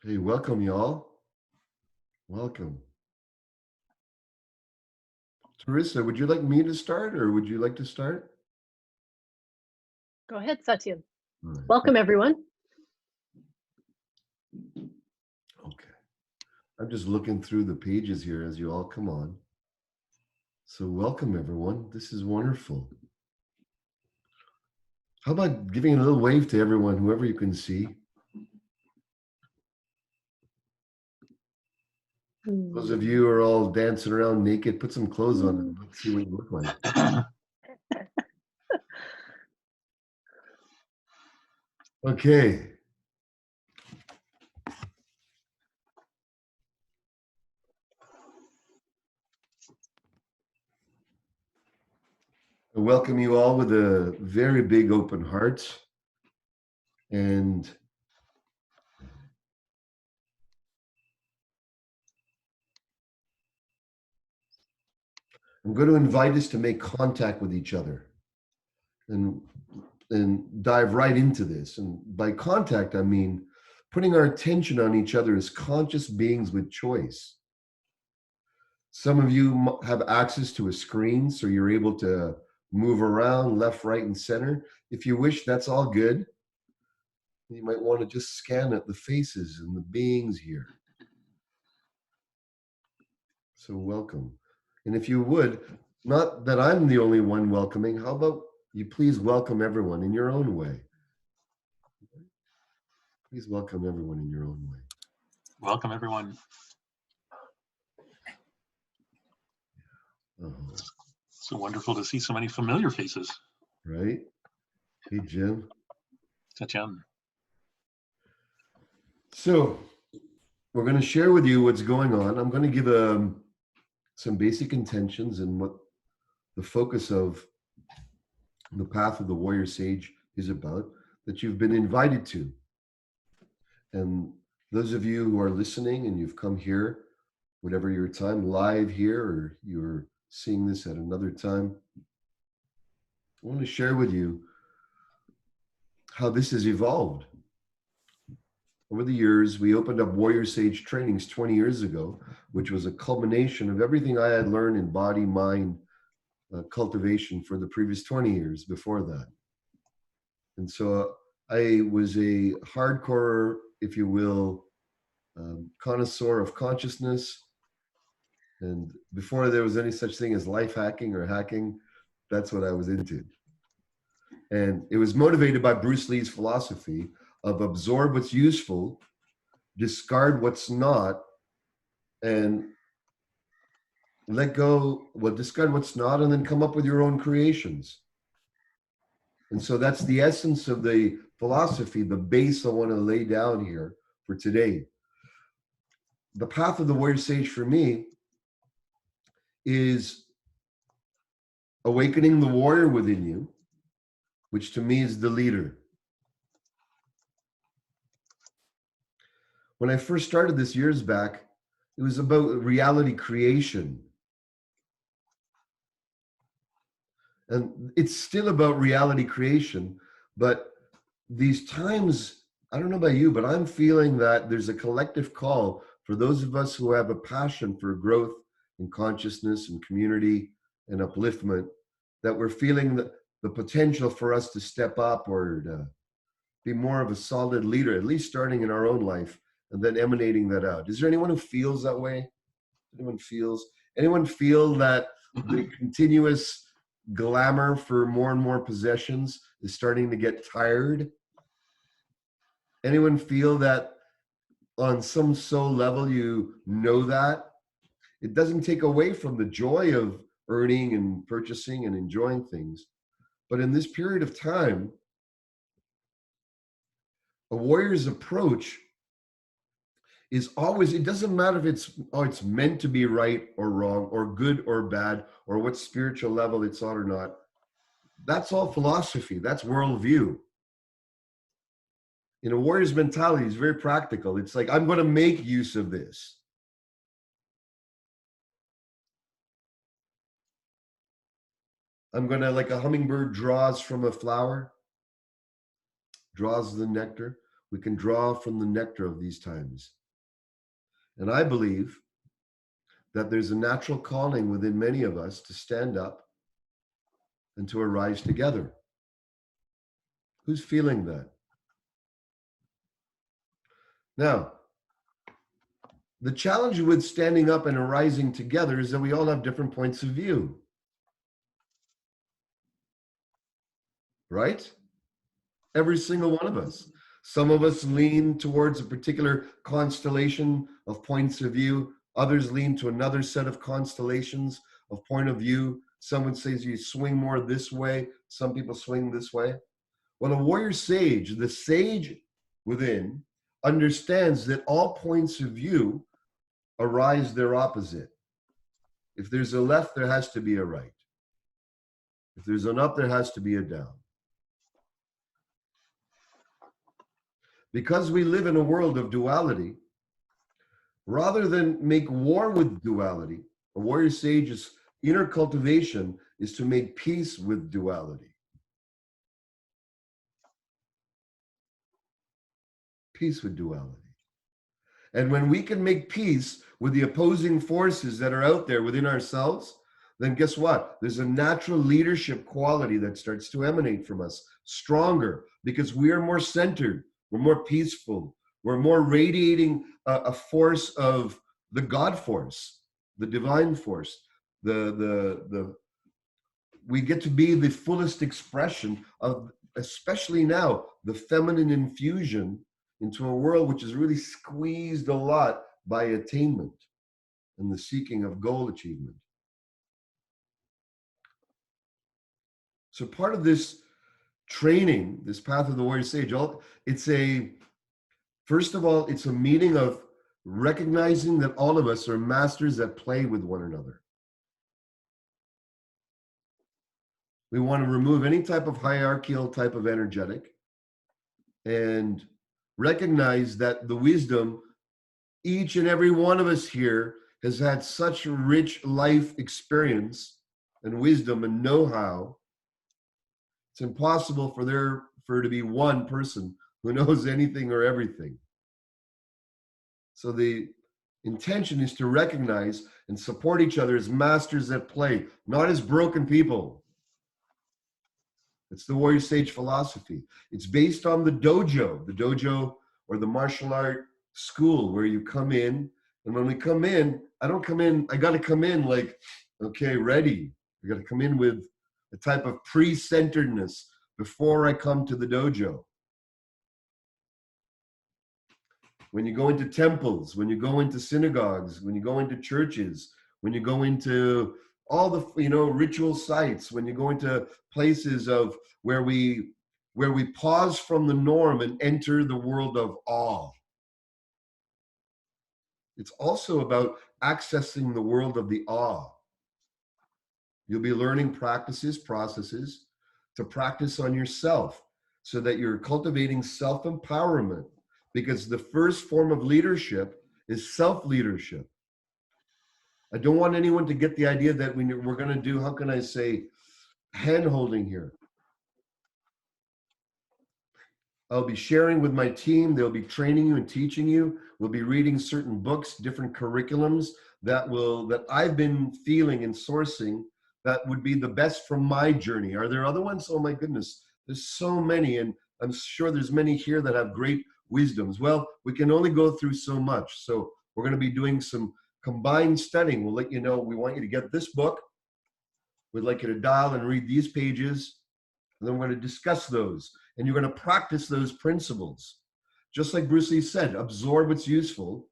Hey, welcome, y'all. Welcome. Teresa, would you like me to start or would you like to start? Go ahead, Satyen. All right. Welcome, everyone. Okay. I'm just looking through the pages here as you all come on. So welcome, everyone. This is wonderful. How about giving a little wave to everyone, whoever you can see? Those of you who are all dancing around naked, put some clothes on and let's see what you look like. Okay. I welcome you all with a very big open heart. And I'm going to invite us to make contact with each other and dive right into this. And by contact, I mean putting our attention on each other as conscious beings with choice. Some of you have access to a screen, so you're able to move around left, right, and center. If you wish, that's all good. You might want to just scan at the faces and the beings here. So welcome. And if you would, not that I'm the only one welcoming, how about you please welcome everyone in your own way? Please welcome everyone in your own way. Welcome, everyone. So wonderful to see so many familiar faces. Right? Hey, Jim. Satyen. So we're going to share with you what's going on. I'm going to give some basic intentions and what the focus of the path of the warrior sage is about that you've been invited to. And those of you who are listening and you've come here, whatever your time, live here, or you're seeing this at another time, I want to share with you how this has evolved. Over the years, we opened up WarriorSage trainings 20 years ago, which was a culmination of everything I had learned in body, mind, cultivation for the previous 20 years before that. And so I was a hardcore, if you will, connoisseur of consciousness. And before there was any such thing as life hacking or hacking, that's what I was into. And it was motivated by Bruce Lee's philosophy of absorb what's useful, discard what's not, and let go, well, discard what's not, and then come up with your own creations. And so that's the essence of the philosophy, the base I want to lay down here for today. The path of the warrior sage for me is awakening the warrior within you, which to me is the leader. When I first started this years back, it was about reality creation. And it's still about reality creation, but these times, I don't know about you, but I'm feeling that there's a collective call for those of us who have a passion for growth and consciousness and community and upliftment, that we're feeling the potential for us to step up or to be more of a solid leader, at least starting in our own life and then emanating that out. Is there anyone who feels that way? Anyone feel that the continuous glamour for more and more possessions is starting to get tired? Anyone feel that on some soul level you know that? It doesn't take away from the joy of earning and purchasing and enjoying things. But in this period of time, a warrior's approach is always, it doesn't matter if it's meant to be right or wrong or good or bad or what spiritual level it's on or not. That's all philosophy. That's worldview. In a warrior's mentality, it's very practical. It's like, I'm going to make use of this. I'm going to, like a hummingbird draws from a flower, draws the nectar. We can draw from the nectar of these times. And I believe that there's a natural calling within many of us to stand up and to arise together. Who's feeling that? Now, the challenge with standing up and arising together is that we all have different points of view. Right? Every single one of us. Some of us lean towards a particular constellation of points of view. Others lean to another set of constellations of point of view. Some would say you swing more this way. Some people swing this way. Well, a warrior sage, the sage within, understands that all points of view arise their opposite. If there's a left, there has to be a right. If there's an up, there has to be a down. Because we live in a world of duality, rather than make war with duality, a warrior sage's inner cultivation is to make peace with duality. Peace with duality. And when we can make peace with the opposing forces that are out there within ourselves, then guess what? There's a natural leadership quality that starts to emanate from us, stronger, because we are more centered, we're more peaceful, we're more radiating a force of the God force, the divine force. We get to be the fullest expression of, especially now, the feminine infusion into a world which is really squeezed a lot by attainment and the seeking of goal achievement. So part of this training, this path of the warrior sage, first of all, it's a meaning of recognizing that all of us are masters at play with one another. We want to remove any type of hierarchical type of energetic and recognize that the wisdom, each and every one of us here has had such rich life experience and wisdom and know-how. It's impossible for there to be one person who knows anything or everything. So the intention is to recognize and support each other as masters at play, not as broken people. It's the WarriorSage philosophy. It's based on the dojo or the martial art school where you come in. And when we come in, I got to come in like, okay, ready. I got to come in with a type of pre-centeredness before I come to the dojo. When you go into temples, when you go into synagogues, when you go into churches, when you go into all the ritual sites, when you go into places of where we pause from the norm and enter the world of awe. It's also about accessing the world of the awe. You'll be learning practices, processes to practice on yourself so that you're cultivating self-empowerment, because the first form of leadership is self-leadership. I don't want anyone to get the idea that we're going to do, how can I say, hand-holding here. I'll be sharing with my team. They'll be training you and teaching you. We'll be reading certain books, different curriculums that I've been feeling and sourcing that would be the best from my journey. Are there other ones? Oh my goodness, there's so many, and I'm sure there's many here that have great wisdoms. Well, we can only go through so much. So we're going to be doing some combined studying. We'll let you know. We want you to get this book. We'd like you to dial and read these pages, and then we're going to discuss those, and you're going to practice those principles. Just like Bruce Lee said, absorb what's useful.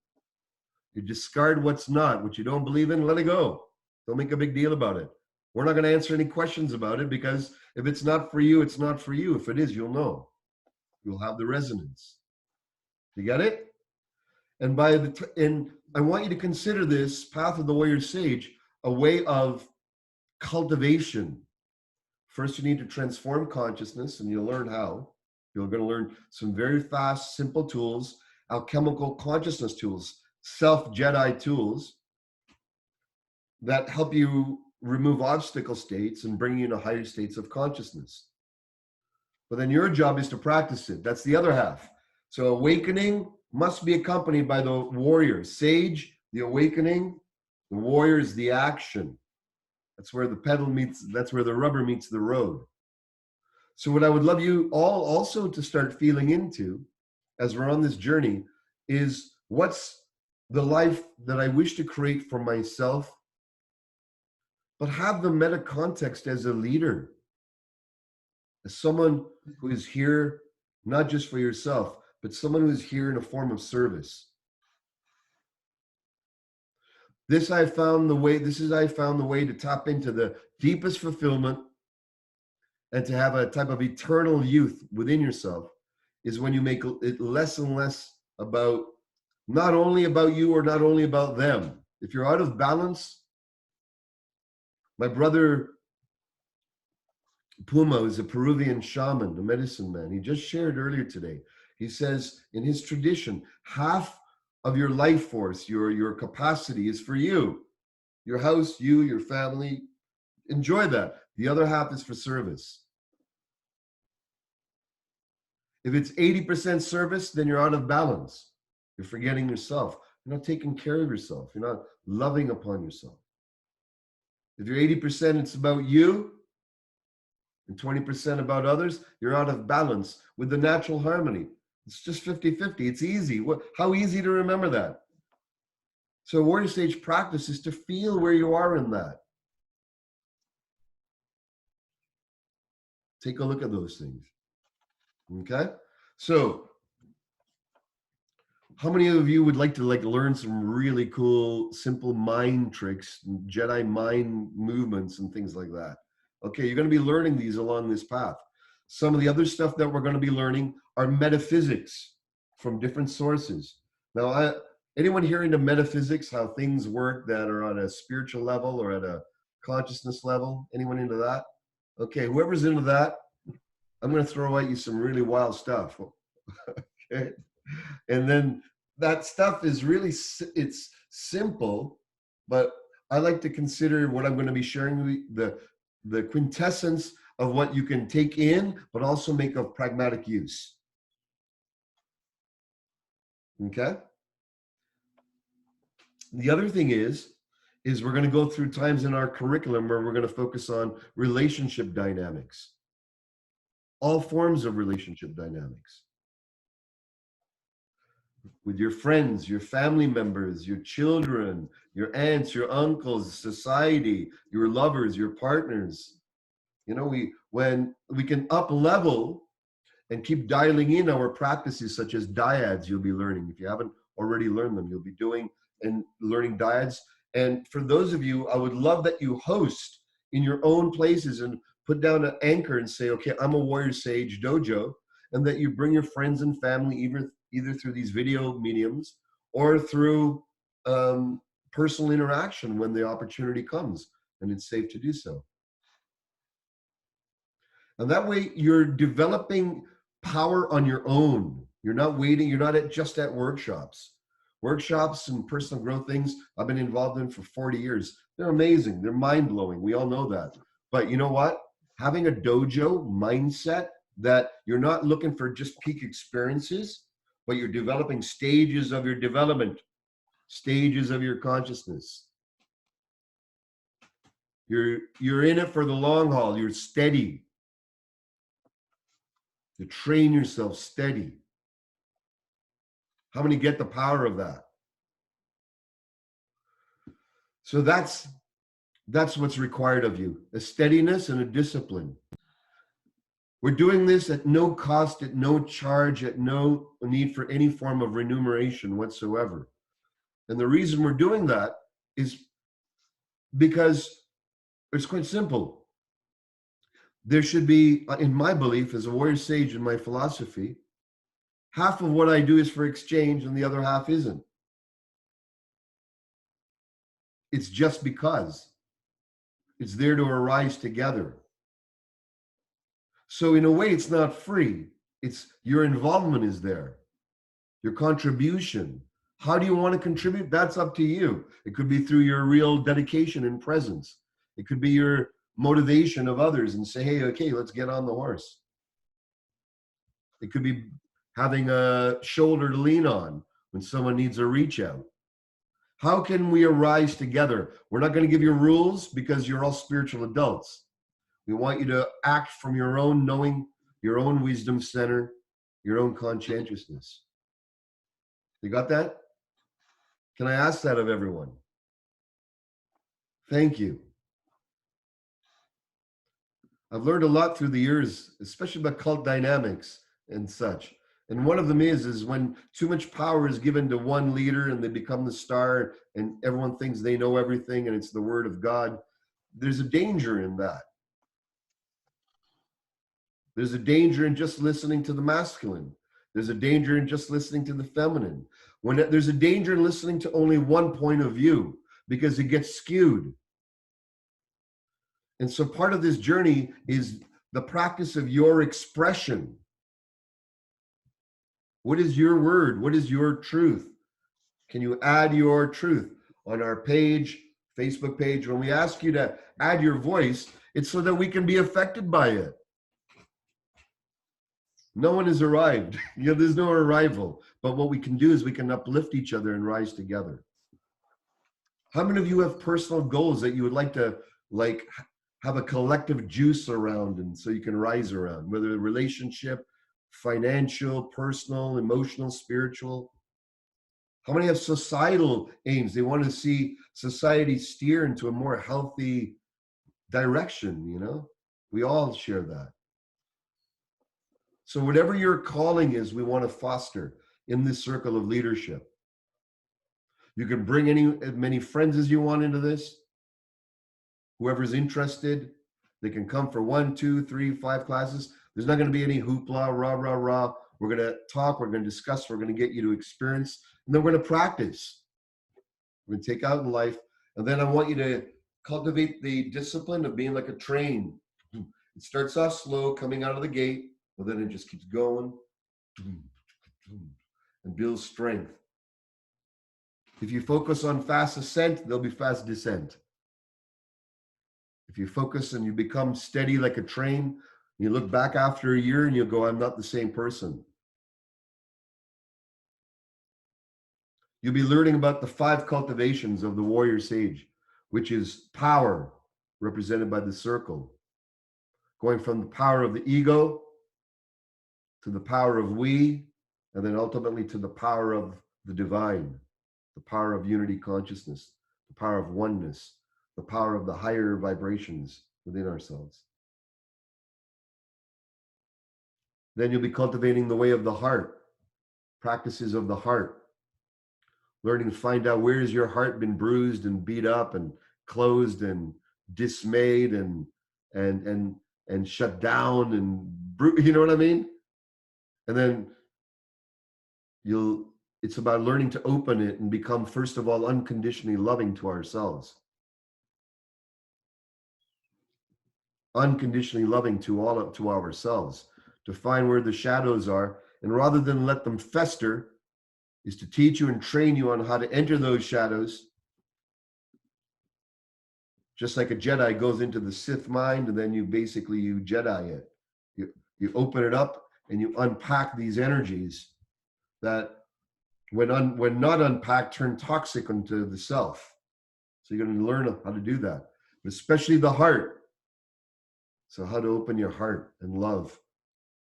You discard what's not, what you don't believe in, let it go. Don't make a big deal about it. We're not going to answer any questions about it, because if it's not for you, it's not for you. If it is, you'll know. You'll have the resonance. You get it? And I want you to consider this path of the warrior sage a way of cultivation. First, you need to transform consciousness, and you'll learn how. You're going to learn some very fast, simple tools, alchemical consciousness tools, self-Jedi tools that help you remove obstacle states and bring you into higher states of consciousness. But then your job is to practice it. That's the other half. So awakening, must be accompanied by the warrior. Sage, the awakening. The warrior is the action. That's where the pedal meets, that's where the rubber meets the road. So what I would love you all also to start feeling into as we're on this journey is, what's the life that I wish to create for myself, but have the meta context as a leader, as someone who is here not just for yourself, but someone who is here in a form of service. This I found the way to tap into the deepest fulfillment and to have a type of eternal youth within yourself, is when you make it less and less about not only about you or not only about them. If you're out of balance, my brother Puma is a Peruvian shaman, a medicine man. He just shared earlier today. He says in his tradition, half of your life force, your capacity is for you. Your house, you, your family, enjoy that. The other half is for service. If it's 80% service, then you're out of balance. You're forgetting yourself. You're not taking care of yourself. You're not loving upon yourself. If you're 80%, it's about you, and 20% about others, you're out of balance with the natural harmony. It's just 50-50. It's easy. How easy to remember that? So Warrior Sage practice is to feel where you are in that. Take a look at those things. Okay? So how many of you would like to learn some really cool, simple mind tricks, Jedi mind movements and things like that? Okay, you're going to be learning these along this path. Some of the other stuff that we're going to be learning are metaphysics from different sources. Now, anyone here into metaphysics, how things work that are on a spiritual level or at a consciousness level? Anyone into that? Okay, whoever's into that, I'm going to throw at you some really wild stuff. Okay, and then that stuff is really, it's simple, but I like to consider what I'm going to be sharing the quintessence of what you can take in, but also make of pragmatic use. Okay. The other thing is we're going to go through times in our curriculum where we're going to focus on relationship dynamics, all forms of relationship dynamics. With your friends, your family members, your children, your aunts, your uncles, society, your lovers, your partners. You know, when we can up level and keep dialing in our practices, such as dyads you'll be learning. If you haven't already learned them, you'll be doing and learning dyads. And for those of you, I would love that you host in your own places and put down an anchor and say, okay, I'm a WarriorSage Dojo, and that you bring your friends and family either through these video mediums or through personal interaction when the opportunity comes and it's safe to do so. And that way you're developing power on your own. You're not waiting, you're not just at workshops. Workshops and personal growth things I've been involved in for 40 years. They're amazing, they're mind-blowing, we all know that. But you know what? Having a dojo mindset that you're not looking for just peak experiences, but you're developing stages of your development, stages of your consciousness. You're in it for the long haul, you're steady. To train yourself steady. How many get the power of that? So that's what's required of you, a steadiness and a discipline. We're doing this at no cost, at no charge, at no need for any form of remuneration whatsoever. And the reason we're doing that is because it's quite simple. There should be, in my belief, as a warrior sage in my philosophy, half of what I do is for exchange and the other half isn't. It's just because. It's there to arise together. So in a way, it's not free. It's your involvement is there. Your contribution. How do you want to contribute? That's up to you. It could be through your real dedication and presence. It could be your motivation of others and say, hey, okay, let's get on the horse. It could be having a shoulder to lean on, when someone needs a reach out? How can we arise together? We're not going to give you rules because you're all spiritual adults. We want you to act from your own knowing, your own wisdom center, your own conscientiousness. You got that? Can I ask that of everyone? Thank you. I've learned a lot through the years, especially about cult dynamics and such. And one of them is when too much power is given to one leader and they become the star and everyone thinks they know everything and it's the word of God. There's a danger in that. There's a danger in just listening to the masculine. There's a danger in just listening to the feminine. There's a danger in listening to only one point of view because it gets skewed. And so part of this journey is the practice of your expression. What is your word? What is your truth? Can you add your truth? On our page, Facebook page, when we ask you to add your voice, it's so that we can be affected by it. No one has arrived. There's no arrival. But what we can do is we can uplift each other and rise together. How many of you have personal goals that you would like to have a collective juice around and so you can rise around, whether a relationship, financial, personal, emotional, spiritual? How many have societal aims? They want to see society steer into a more healthy direction, We all share that. So whatever your calling is, we want to foster in this circle of leadership. You can bring as many friends as you want into this. Whoever's interested, they can come for 1, 2, 3, 5 classes. There's not going to be any hoopla, rah, rah, rah. We're going to talk, we're going to discuss, we're going to get you to experience, and then we're going to practice. We're going to take out in life. And then I want you to cultivate the discipline of being like a train. It starts off slow, coming out of the gate, but then it just keeps going and builds strength. If you focus on fast ascent, there'll be fast descent. If you focus and you become steady like a train, you look back after a year and you'll go, I'm not the same person. You'll be learning about the 5 cultivations of the warrior sage, which is power, represented by the circle, going from the power of the ego to the power of we, and then ultimately to the power of the divine, the power of unity consciousness, the power of oneness, the power of the higher vibrations within ourselves. Then you'll be cultivating the way of the heart, practices of the heart, learning to find out where has your heart been bruised and beat up and closed and dismayed and shut down and you know what I mean? And then it's about learning to open it and become, first of all, unconditionally loving to ourselves. Unconditionally loving to ourselves, to find where the shadows are, and rather than let them fester, is to teach you and train you on how to enter those shadows. Just like a Jedi goes into the Sith mind, and then you Jedi it. You open it up and you unpack these energies that, when not unpacked, turn toxic into the self. So you're going to learn how to do that, especially the heart. So how to open your heart and love.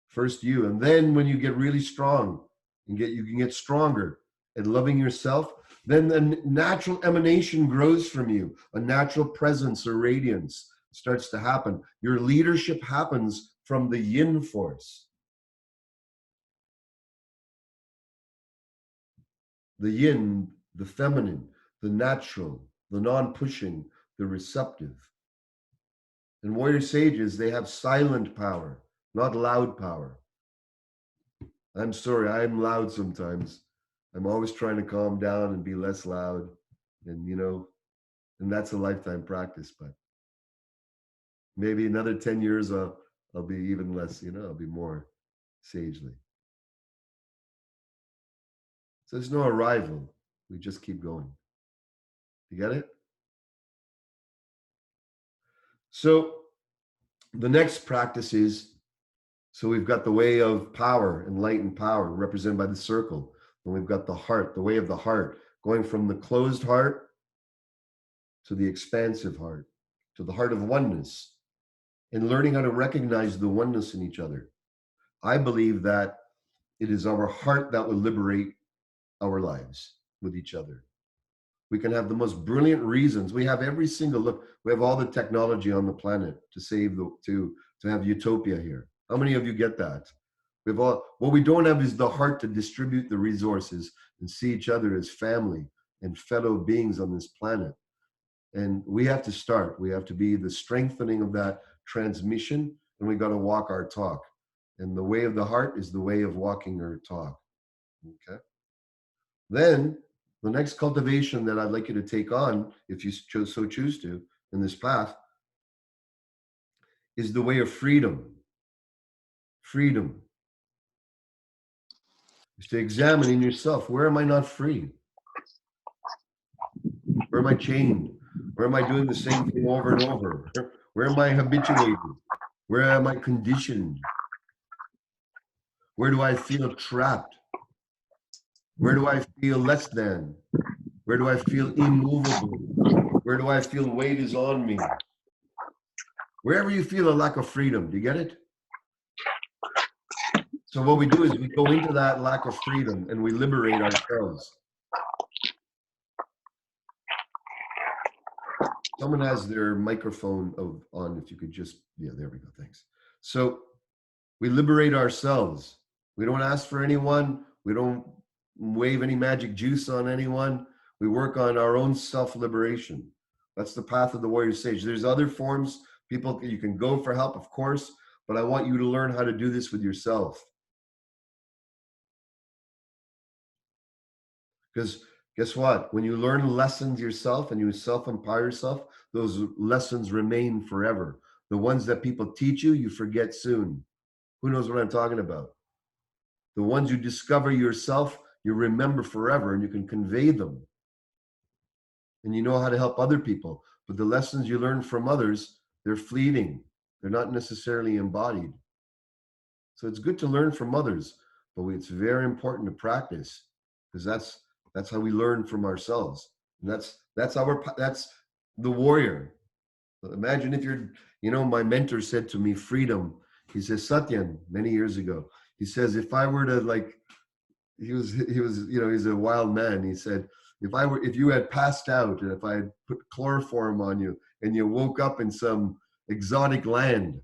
First you, and then when you get really strong and you can get stronger at loving yourself, then a natural emanation grows from you. A natural presence or radiance starts to happen. Your leadership happens from the yin force. The yin, the feminine, the natural, the non-pushing, the receptive. And warrior sages, they have silent power, not loud power. I'm sorry, I'm loud sometimes. I'm always trying to calm down and be less loud. And, and that's a lifetime practice. But maybe another 10 years, I'll be even less, I'll be more sagely. So there's no arrival. We just keep going. You get it? So the next practice is, so we've got the way of power and light and power represented by the circle. And we've got the heart, the way of the heart, going from the closed heart to the expansive heart, to the heart of oneness, and learning how to recognize the oneness in each other. I believe that it is our heart that will liberate our lives with each other. We can have the most brilliant reasons. We have every single look. We have all the technology on the planet to save to have utopia here. How many of you get that? We've all, what we don't have is the heart to distribute the resources and see each other as family and fellow beings on this planet. And we have to start. We have to be the strengthening of that transmission, and we got to walk our talk. And the way of the heart is the way of walking our talk. Okay. Then the next cultivation that I'd like you to take on, if you so choose to, in this path, is the way of freedom. Freedom is to examine in yourself, where am I not free? Where am I chained? Where am I doing the same thing over and over? Where am I habituated? Where am I conditioned? Where do I feel trapped? Where do I feel less than? Where do I feel immovable? Where do I feel weight is on me? Wherever you feel a lack of freedom, do you get it? So what we do is we go into that lack of freedom and we liberate ourselves. Someone has their microphone on, if you could just, yeah, there we go, thanks. So we liberate ourselves. We don't ask for anyone. We don't wave any magic juice on anyone. We work on our own self-liberation. That's the path of the warrior sage. There's other forms. People, you can go for help, of course, but I want you to learn how to do this with yourself. Because guess what? When you learn lessons yourself and you self-empower yourself, those lessons remain forever. The ones that people teach you, you forget soon. Who knows what I'm talking about? The ones you discover yourself, you remember forever and you can convey them. And you know how to help other people. But the lessons you learn from others, they're fleeting. They're not necessarily embodied. So it's good to learn from others, but it's very important to practice, because that's how we learn from ourselves. And that's the warrior. Imagine if you're, my mentor said to me, freedom. He says, Satyen, many years ago, he says, if I were to he was, he's a wild man. He said, if you had passed out and if I had put chloroform on you and you woke up in some exotic land,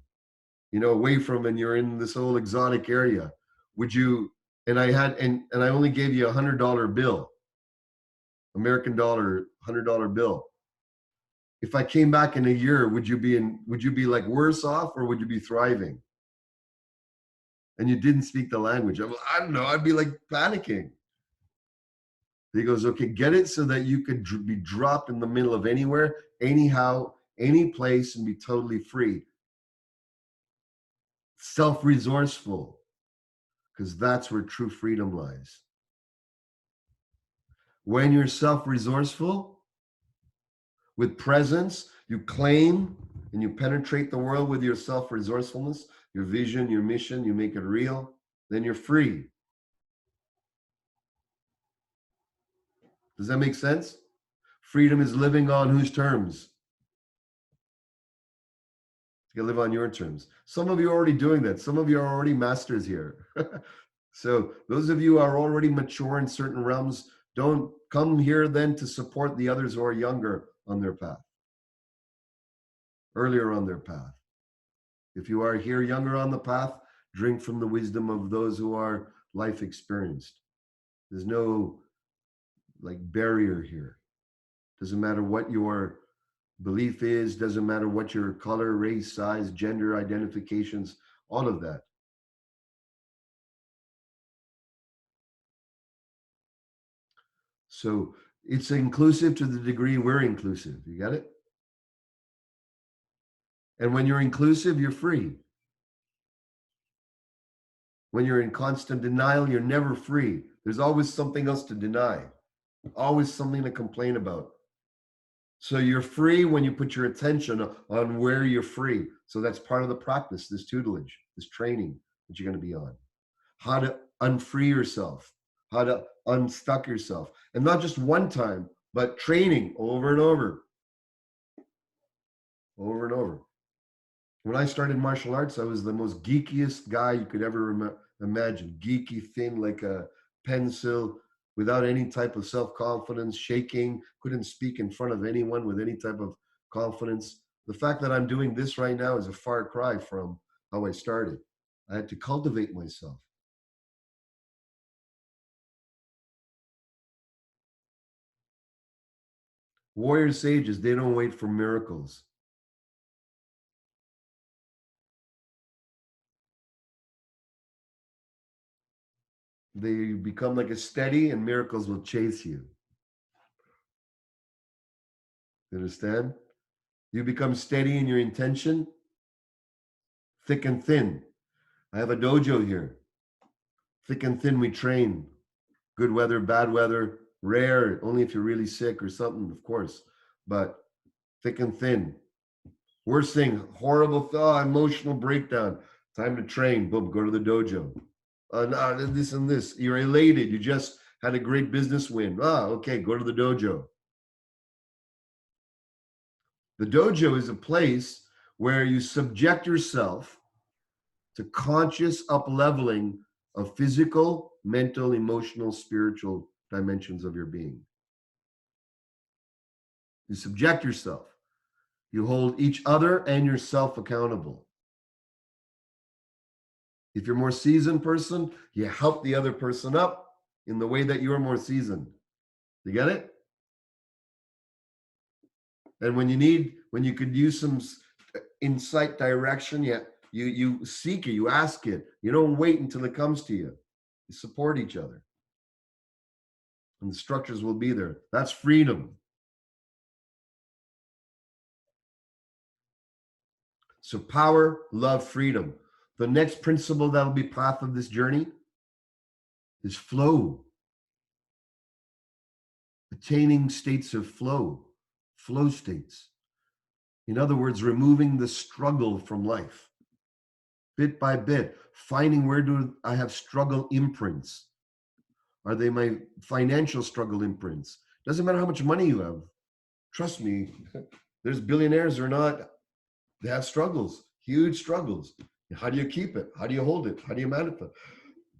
away from, and you're in this whole exotic area, would you, and I only gave you $100 bill, American dollar, $100 bill. If I came back in a year, would you be like worse off, or would you be thriving? And you didn't speak the language. I don't know. I'd be like panicking. He goes, okay, get it so that you could be dropped in the middle of anywhere, anyhow, any place, and be totally free. Self-resourceful, because that's where true freedom lies. When you're self-resourceful, with presence, you claim and you penetrate the world with your self-resourcefulness, your vision, your mission, you make it real, then you're free. Does that make sense? Freedom is living on whose terms? You live on your terms. Some of you are already doing that. Some of you are already masters here. So those of you who are already mature in certain realms, don't come here then to support the others who are younger on their path, earlier on their path. If you are here younger on the path, drink from the wisdom of those who are life experienced. There's no barrier here. Doesn't matter what your belief is, doesn't matter what your color, race, size, gender identifications, all of that. So it's inclusive to the degree we're inclusive. You got it? And when you're inclusive, you're free. When you're in constant denial, you're never free. There's always something else to deny, always something to complain about. So you're free when you put your attention on where you're free. So that's part of the practice, this tutelage, this training that you're going to be on. How to unfree yourself. how to unstuck yourself. And not just one time, but training over and over. Over and over. When I started martial arts, I was the most geekiest guy you could ever imagine. Geeky, thin like a pencil, without any type of self-confidence, shaking, couldn't speak in front of anyone with any type of confidence. The fact that I'm doing this right now is a far cry from how I started. I had to cultivate myself. Warrior sages, they don't wait for miracles. They become like a steady and miracles will chase you. You understand? You become steady in your intention, thick and thin. I have a dojo here. Thick and thin, we train. Good weather, bad weather, rare, only if you're really sick or something, of course. But thick and thin. Worst thing, horrible, emotional breakdown. Time to train. Boom, go to the dojo. No, this and this. You're elated. You just had a great business win. Okay, go to the dojo. The dojo is a place where you subject yourself to conscious up-leveling of physical, mental, emotional, spiritual dimensions of your being. You subject yourself. You hold each other and yourself accountable. If you're a more seasoned person, you help the other person up in the way that you're more seasoned. You get it? And when you could use some insight, direction, you seek it, you ask it. You don't wait until it comes to you. You support each other. And the structures will be there. That's freedom. So power, love, freedom. The next principle that will be path of this journey is flow. Attaining states of flow states. In other words, removing the struggle from life. Bit by bit, finding where do I have struggle imprints. Are they my financial struggle imprints? Doesn't matter how much money you have. Trust me, there's billionaires or not, they have struggles, huge struggles. How do you keep it? How do you hold it? How do you manifest?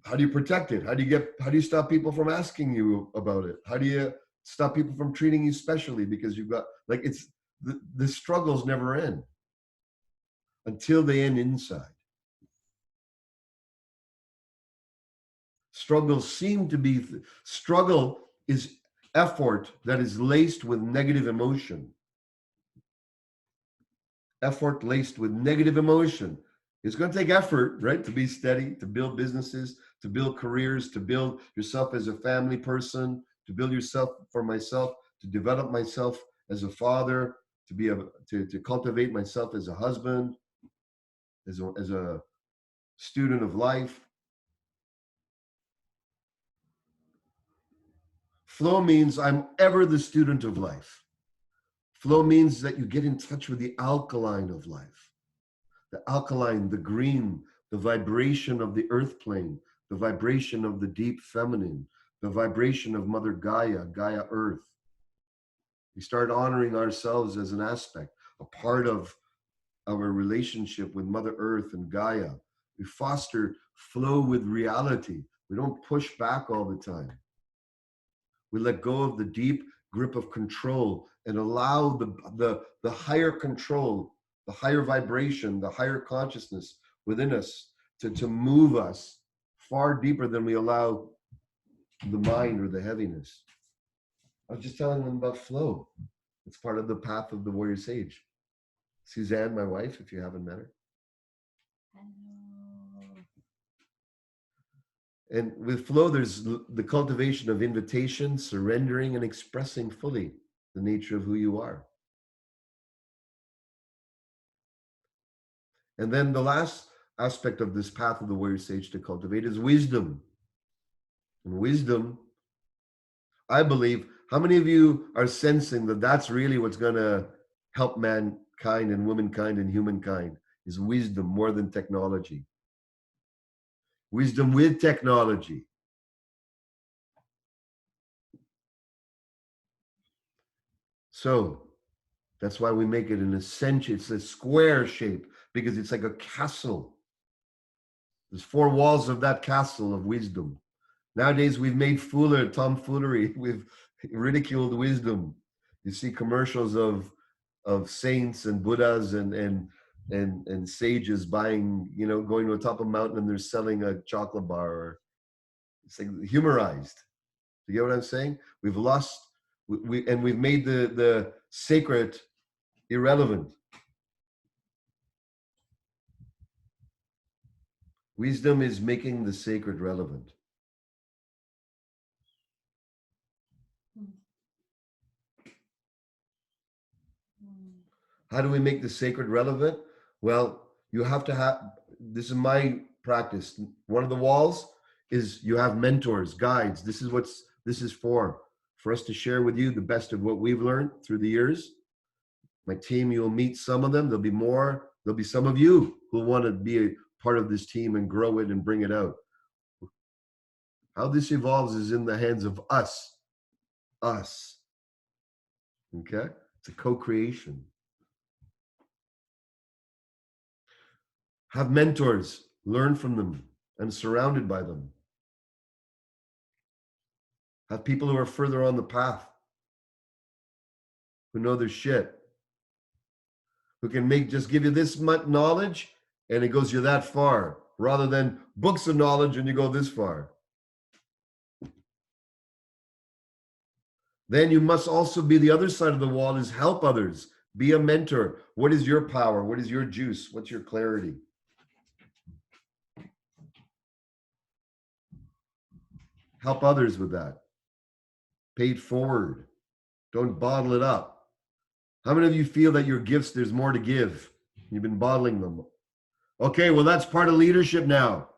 How do you protect it? How do you stop people from asking you about it? How do you stop people from treating you specially because you've got, like, it's the struggles never end until they end inside. Struggle is effort that is laced with negative emotion. Effort laced with negative emotion. It's going to take effort, right? To be steady, to build businesses, to build careers, to build yourself as a family person, to build yourself for myself, to develop myself as a father, to cultivate myself as a husband, as a student of life. Flow means I'm ever the student of life. Flow means that you get in touch with the alkaline of life. The alkaline, the green, the vibration of the earth plane, the vibration of the deep feminine, the vibration of Mother Gaia, Gaia Earth. We start honoring ourselves as an aspect, a part of our relationship with Mother Earth and Gaia. We foster flow with reality. We don't push back all the time. We let go of the deep grip of control and allow the higher control, the higher vibration, the higher consciousness within us to move us far deeper than we allow the mind or the heaviness. I was just telling them about flow. It's part of the path of the warrior sage. Suzanne, my wife, if you haven't met her. And with flow, there's the cultivation of invitation, surrendering, and expressing fully the nature of who you are. And then the last aspect of this path of the warrior sage to cultivate is wisdom. And wisdom, I believe, how many of you are sensing that that's really what's going to help mankind and womankind and humankind is wisdom more than technology? Wisdom with technology. So that's why we make it an ascension. It's a square shape because it's like a castle. There's 4 walls of that castle of wisdom. Nowadays, we've made tomfoolery. We've ridiculed wisdom. You see commercials of saints and Buddhas and sages buying, going to the top of a mountain and they're selling a chocolate bar. Or it's like humorized. You get what I'm saying? We've lost, we've made the sacred irrelevant. Wisdom is making the sacred relevant. How do we make the sacred relevant? Well, you have to have, this is my practice. One of the walls is you have mentors, guides. This is what this is for us to share with you the best of what we've learned through the years. My team, you'll meet some of them. There'll be more. There'll be some of you who want to be a part of this team and grow it and bring it out. How this evolves is in the hands of us. Us. Okay? It's a co-creation. Have mentors, learn from them, and surrounded by them. Have people who are further on the path, who know their shit, who can just give you this much knowledge and it goes you that far, rather than books of knowledge and you go this far. Then you must also be the other side of the wall is help others. Be a mentor. What is your power? What is your juice? What's your clarity? Help others with that. Pay it forward. Don't bottle it up. How many of you feel that your gifts, there's more to give? You've been bottling them. Okay, well, that's part of leadership now.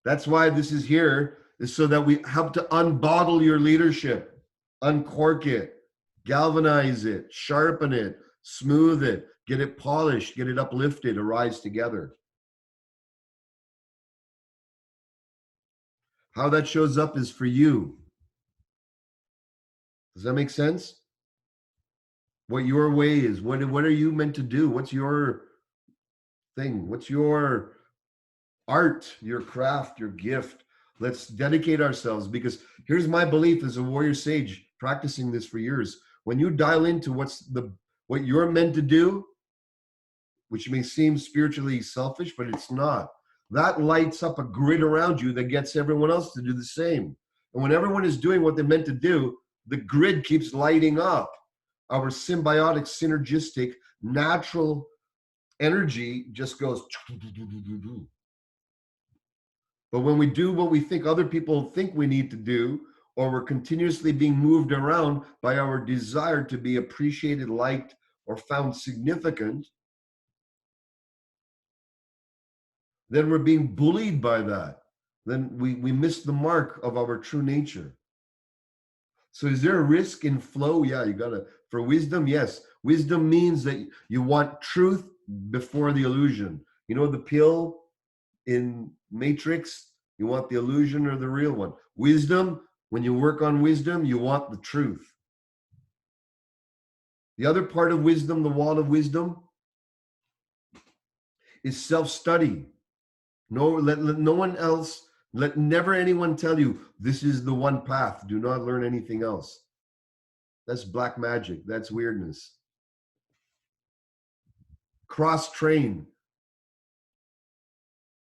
That's why this is here, is so that we help to unbottle your leadership, uncork it, galvanize it, sharpen it, smooth it, get it polished, get it uplifted, arise together. How that shows up is for you. Does that make sense? What your way is, what are you meant to do? What's your thing? What's your art, your craft, your gift? Let's dedicate ourselves, because here's my belief as a warrior sage, practicing this for years. When you dial into what you're meant to do, which may seem spiritually selfish, but it's not. That lights up a grid around you that gets everyone else to do the same. And when everyone is doing what they're meant to do, the grid keeps lighting up. Our symbiotic, synergistic, natural energy just goes. But when we do what we think other people think we need to do, or we're continuously being moved around by our desire to be appreciated, liked, or found significant, then we're being bullied by that. Then we miss the mark of our true nature. So is there a risk in flow? Yeah, you gotta, for wisdom, yes. Wisdom means that you want truth before the illusion. You know the pill in Matrix? You want the illusion or the real one? Wisdom, when you work on wisdom, you want the truth. The other part of wisdom, the wall of wisdom, is self-study. Let no one else, let never anyone tell you this is the one path. Do not learn anything else. That's black magic. That's weirdness. Cross-train.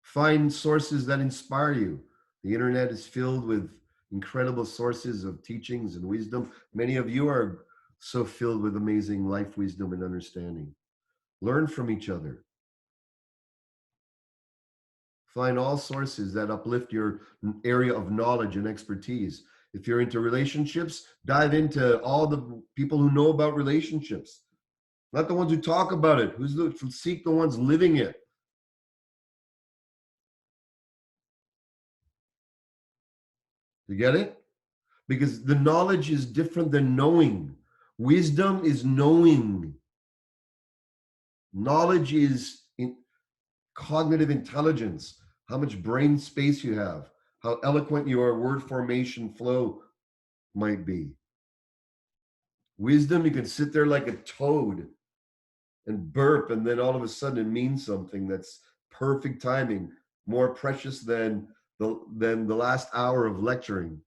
Find sources that inspire you. The internet is filled with incredible sources of teachings and wisdom. Many of you are so filled with amazing life wisdom and understanding. Learn from each other. Find all sources that uplift your area of knowledge and expertise. If you're into relationships, dive into all the people who know about relationships. Not the ones who talk about it. Seek the ones living it. You get it? Because the knowledge is different than knowing. Wisdom is knowing. Knowledge is cognitive intelligence, how much brain space you have, how eloquent your word formation flow might be. Wisdom, you can sit there like a toad and burp, and then all of a sudden it means something that's perfect timing, more precious than the last hour of lecturing.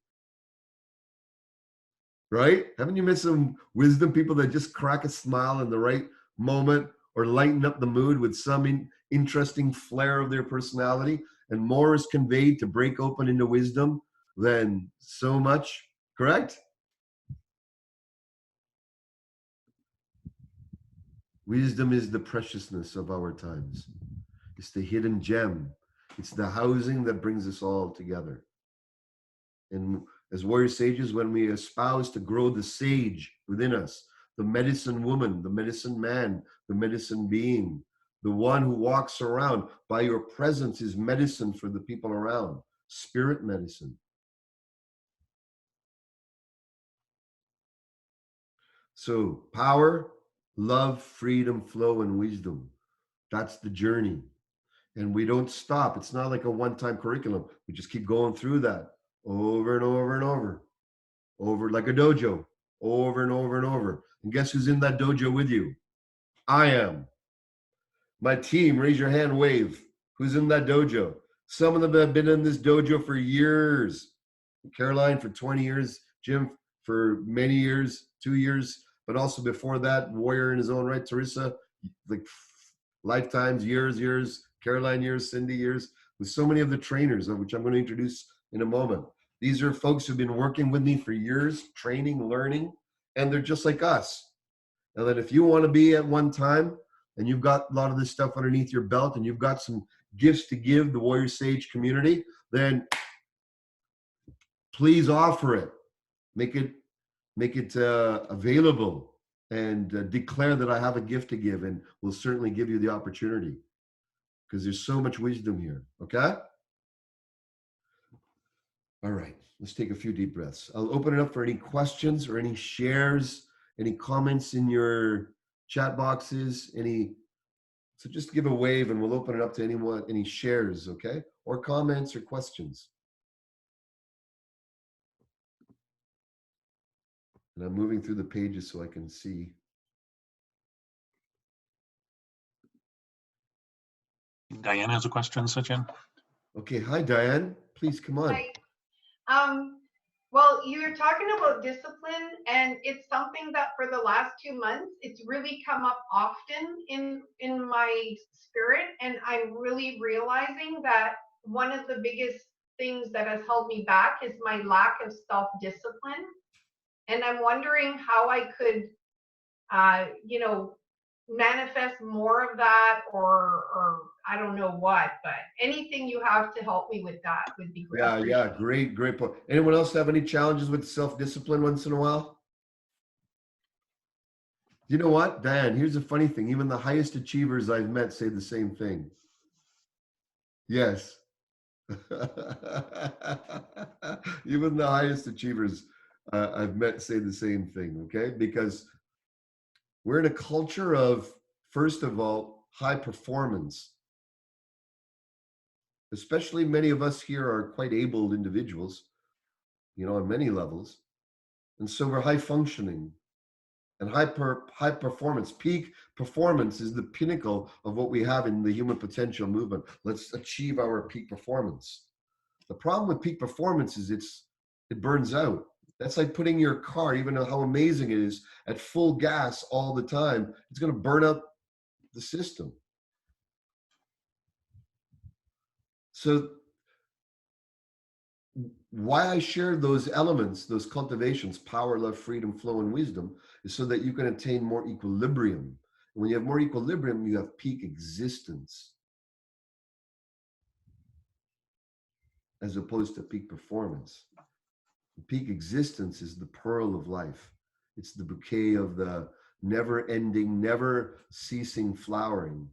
Right? Haven't you met some wisdom people that just crack a smile in the right moment or lighten up the mood with some interesting flair of their personality? And more is conveyed to break open into wisdom than so much, correct? Wisdom is the preciousness of our times. It's the hidden gem. It's the housing that brings us all together. And as warrior sages, when we espouse to grow the sage within us, the medicine woman, the medicine man, the medicine being, the one who walks around, by your presence is medicine for the people around, spirit medicine. So power, love, freedom, flow, and wisdom. That's the journey. And we don't stop. It's not like a one-time curriculum. We just keep going through that over and over and over like a dojo, over and over and over. And guess who's in that dojo with you? I am. My team, raise your hand, wave. Who's in that dojo? Some of them have been in this dojo for years. Caroline for 20 years, Jim for many years, 2 years, but also before that, warrior in his own right, Teresa, like lifetimes, years, Caroline years, Cindy years, with so many of the trainers, which I'm going to introduce in a moment. These are folks who've been working with me for years, training, learning, and they're just like us. And that if you want to be at one time, and you've got a lot of this stuff underneath your belt, and you've got some gifts to give the Warrior Sage community, then please offer it. Make it available, and declare that I have a gift to give, and we'll certainly give you the opportunity, because there's so much wisdom here. Okay? All right, let's take a few deep breaths. I'll open it up for any questions or any shares, any comments in your chat boxes, so just give a wave and we'll open it up to anyone, any shares, okay? Or comments or questions. And I'm moving through the pages so I can see. Diane has a question, Satyen. Okay, hi Diane, please come on. Hi. Well, you were talking about discipline, and it's something that for the last 2 months, it's really come up often in my spirit, and I'm really realizing that one of the biggest things that has held me back is my lack of self-discipline. And I'm wondering how I could, manifest more of that, or I don't know what, but anything you have to help me with that would be great. Yeah, great point. Anyone else have any challenges with self-discipline once in a while? You know what, Diane, here's the funny thing. Even the highest achievers I've met say the same thing. Yes. Even the highest achievers I've met say the same thing, okay? Because we're in a culture of, first of all, high performance. Especially many of us here are quite able individuals, on many levels. And so we're high functioning and high performance. Peak performance is the pinnacle of what we have in the human potential movement. Let's achieve our peak performance. The problem with peak performance is it burns out. That's like putting your car, even though how amazing it is, at full gas all the time. It's going to burn out the system. So why I share those elements, those cultivations, power, love, freedom, flow, and wisdom, is so that you can attain more equilibrium. And when you have more equilibrium, you have peak existence, as opposed to peak performance. Peak existence is the pearl of life. It's the bouquet of the never-ending, never-ceasing flowering.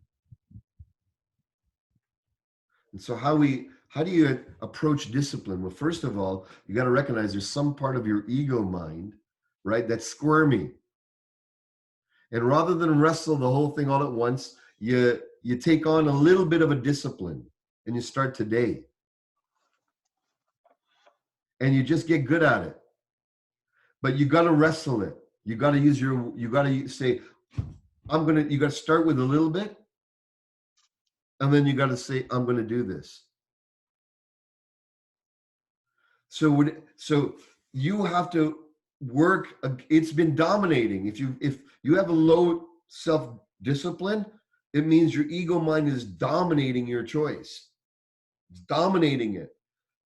And so how do you approach discipline? Well, first of all, you got to recognize there's some part of your ego mind, right, that's squirmy. And rather than wrestle the whole thing all at once, you take on a little bit of a discipline, and you start today. And you just get good at it. But you got to wrestle it. You got to use you got to say, you got to start with a little bit. And then you got to say, I'm going to do this. So you have to work. It's been dominating. If you have a low self-discipline, it means your ego mind is dominating your choice. It's dominating it.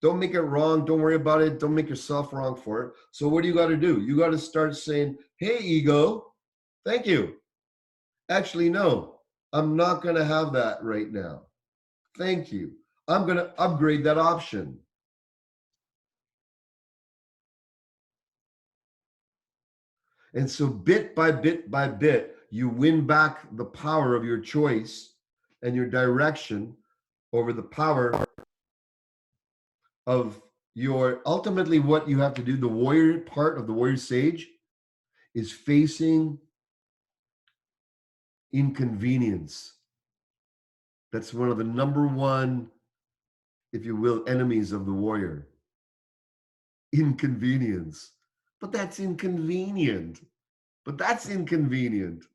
Don't make it wrong. Don't worry about it. Don't make yourself wrong for it. So what do you got to do? You got to start saying, hey, ego, thank you. Actually, no, I'm not going to have that right now. Thank you. I'm going to upgrade that option. And so bit by bit by bit, you win back the power of your choice and your direction over the power of your, ultimately what you have to do, the warrior part of the warrior sage is facing inconvenience. That's one of the number one, if you will, enemies of the warrior. Inconvenience. But that's inconvenient. But that's inconvenient.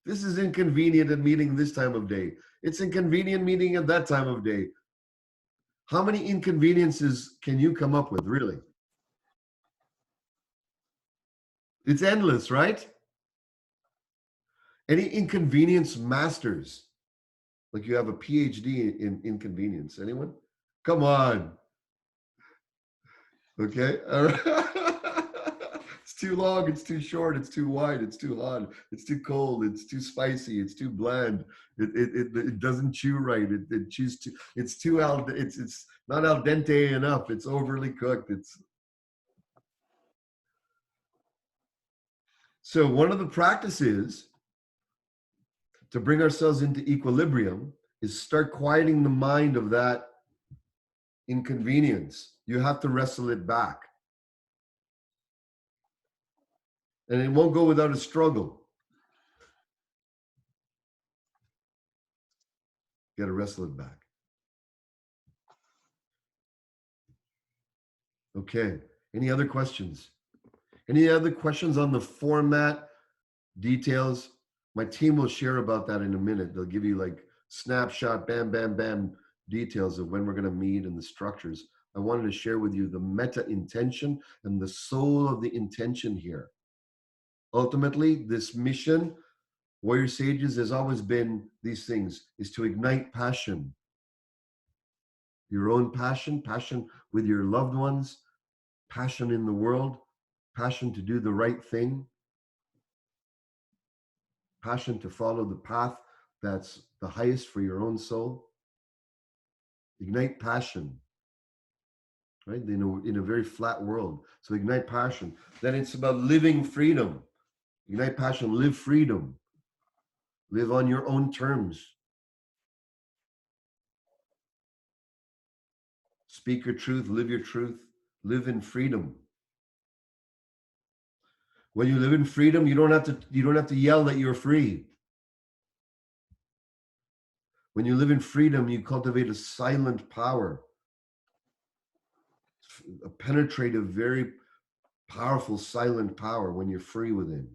This is inconvenient at meeting this time of day. It's inconvenient meeting at that time of day. How many inconveniences can you come up with, really? It's endless, right? Any inconvenience masters? Like you have a PhD in inconvenience. Anyone? Come on. Okay. All right. It's too long. It's too short. It's too wide. It's too hot. It's too cold. It's too spicy. It's too bland. It doesn't chew right. It chews too. It's not al dente enough. It's overly cooked. So one of the practices to bring ourselves into equilibrium is start quieting the mind of that inconvenience. You have to wrestle it back. And it won't go without a struggle. You got to wrestle it back. Okay. Any other questions? Any other questions on the format, details? My team will share about that in a minute. They'll give you like snapshot, bam, bam, bam, details of when we're going to meet and the structures. I wanted to share with you the meta intention and the soul of the intention here. Ultimately, this mission, Warrior Sages, has always been these things, is to ignite passion. Your own passion, passion with your loved ones, passion in the world, passion to do the right thing, passion to follow the path that's the highest for your own soul. Ignite passion, right? In a very flat world. So ignite passion. Then it's about living freedom. Ignite passion, live freedom. Live on your own terms. Speak your truth, live your truth, live in freedom. When you live in freedom, you don't have to yell that you're free. When you live in freedom, you cultivate a silent power, a penetrative, very powerful silent power when you're free within.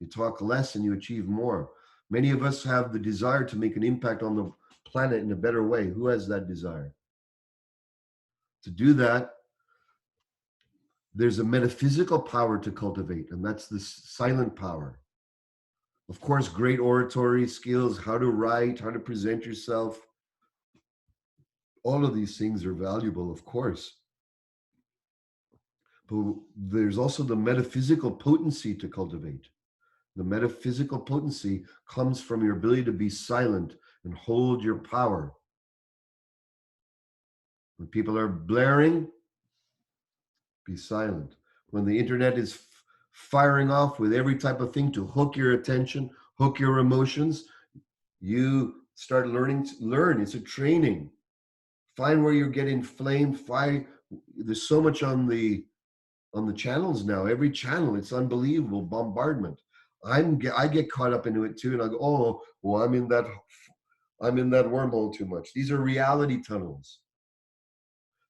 You talk less and you achieve more. Many of us have the desire to make an impact on the planet in a better way. Who has that desire? To do that, there's a metaphysical power to cultivate, and that's the silent power. Of course, great oratory skills, how to write, how to present yourself. All of these things are valuable, of course. But there's also the metaphysical potency to cultivate. The metaphysical potency comes from your ability to be silent and hold your power. When people are blaring, be silent. When the internet is firing off with every type of thing to hook your attention, hook your emotions, you start learning to learn. It's a training. Find where you're getting inflamed. There's so much on the channels now. Every channel, it's unbelievable bombardment. I get caught up into it too, and I go, oh, well, I'm in that wormhole too much. These are reality tunnels.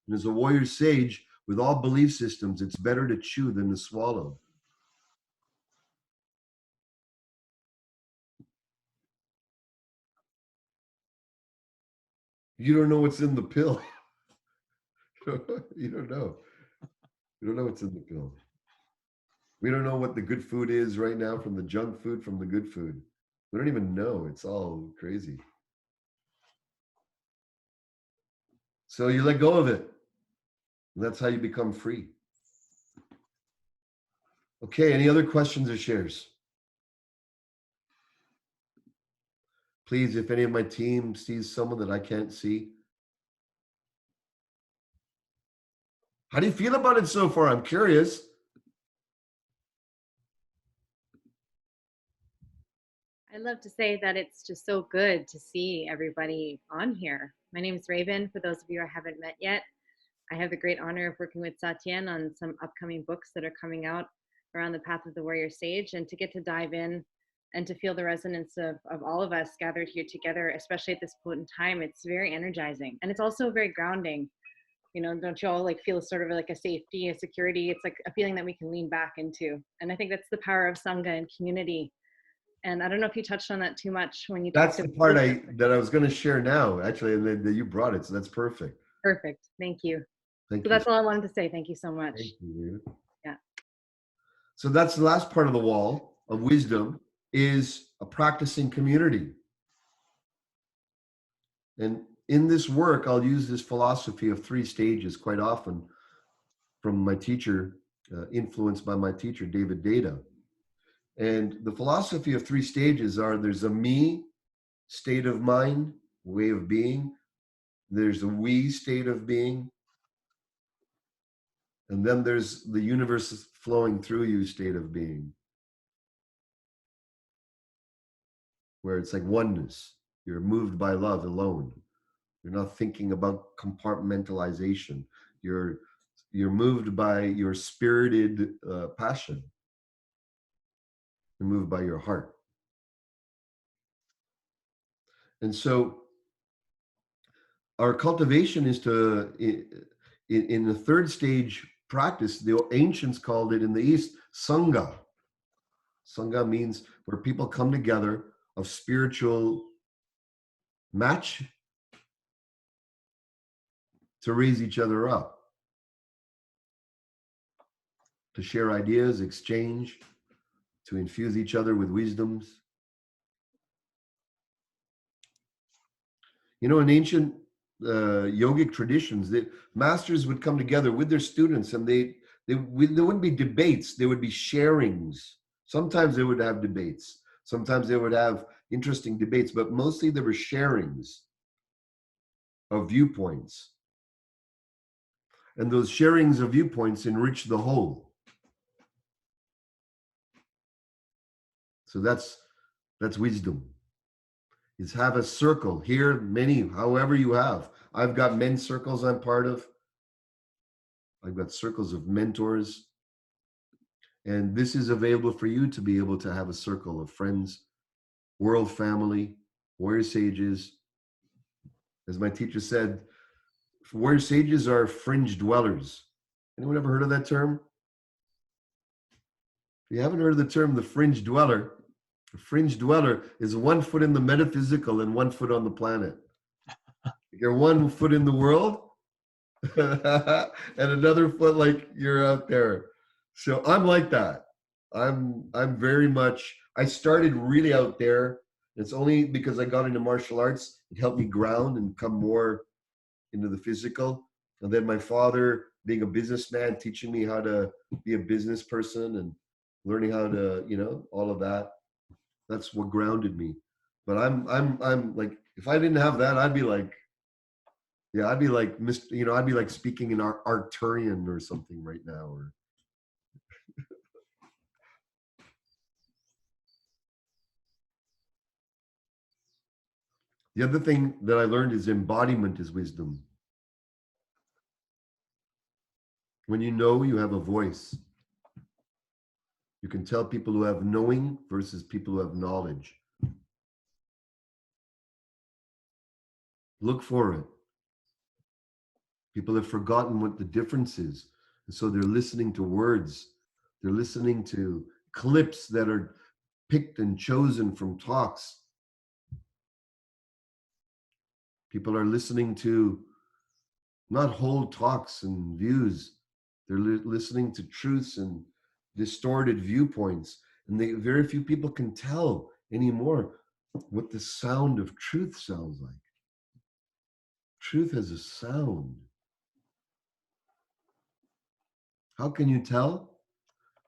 And as a warrior sage, with all belief systems, it's better to chew than to swallow. You don't know what's in the pill. You don't know. You don't know what's in the pill. We don't know what the good food is right now from the junk food, from the good food. We don't even know. It's all crazy. So you let go of it. And that's how you become free. Okay, any other questions or shares? Please, if any of my team sees someone that I can't see. How do you feel about it so far? I'm curious. I'd love to say that it's just so good to see everybody on here. My name is Raven, for those of you I haven't met yet. I have the great honor of working with Satyen on some upcoming books that are coming out around the path of the warrior sage, and to get to dive in and to feel the resonance of all of us gathered here together, especially at this point in time. It's very energizing, and it's also very grounding. You know, don't you all like feel sort of like a safety, a security? It's like a feeling that we can lean back into. And I think that's the power of Sangha and community. And I don't know if you touched on that too much when you That's talked the about part leadership. that I was going to share now, actually, and that you brought it. So that's perfect. Perfect. Thank you. Thank So you. that's all I wanted to say. Thank you so much. Thank you, Rita. Yeah. So that's the last part of the wall of wisdom, is a practicing community. And in this work, I'll use this philosophy of 3 stages quite often from my teacher, influenced by my teacher, David Data. And the philosophy of 3 stages are: there's a me state of mind, way of being, there's a we state of being, and then there's the universe flowing through you state of being, where it's like oneness. You're moved by love alone. You're not thinking about compartmentalization. You're moved by your spirited passion. You're moved by your heart. And so our cultivation is to, in the 3rd stage practice, the ancients called it in the East, Sangha. Sangha means where people come together of spiritual match to raise each other up, to share ideas, exchange, to infuse each other with wisdoms. You know, in ancient yogic traditions, the masters would come together with their students, and there wouldn't be debates, there would be sharings. Sometimes they would have debates, sometimes they would have interesting debates, but mostly there were sharings of viewpoints. And those sharings of viewpoints enrich the whole. So that's wisdom. Is have a circle here, many, however you have. I've got men's circles I'm part of. I've got circles of mentors. And this is available for you to be able to have a circle of friends, world family, warrior sages. As my teacher said, warrior sages are fringe dwellers. Anyone ever heard of that term? If you haven't heard of the term, the fringe dweller, a fringe dweller is 1 foot in the metaphysical and 1 foot on the planet. You're 1 foot in the world and another foot like you're out there. So I'm like that. I'm very much, I started really out there. It's only because I got into martial arts, it helped me ground and come more into the physical. And then my father, being a businessman, teaching me how to be a business person and learning how to, you know, all of that. That's what grounded me. But I'm like, if I didn't have that, I'd be like, yeah, I'd be like, you know, I'd be like speaking in Arcturian or something right now. Or the other thing that I learned is embodiment is wisdom. When you know, you have a voice. You can tell people who have knowing versus people who have knowledge. Look for it. People have forgotten what the difference is. And so they're listening to words. They're listening to clips that are picked and chosen from talks. People are listening to not whole talks and views. They're listening to truths and distorted viewpoints. And very few people can tell anymore what the sound of truth sounds like. Truth has a sound. How can you tell?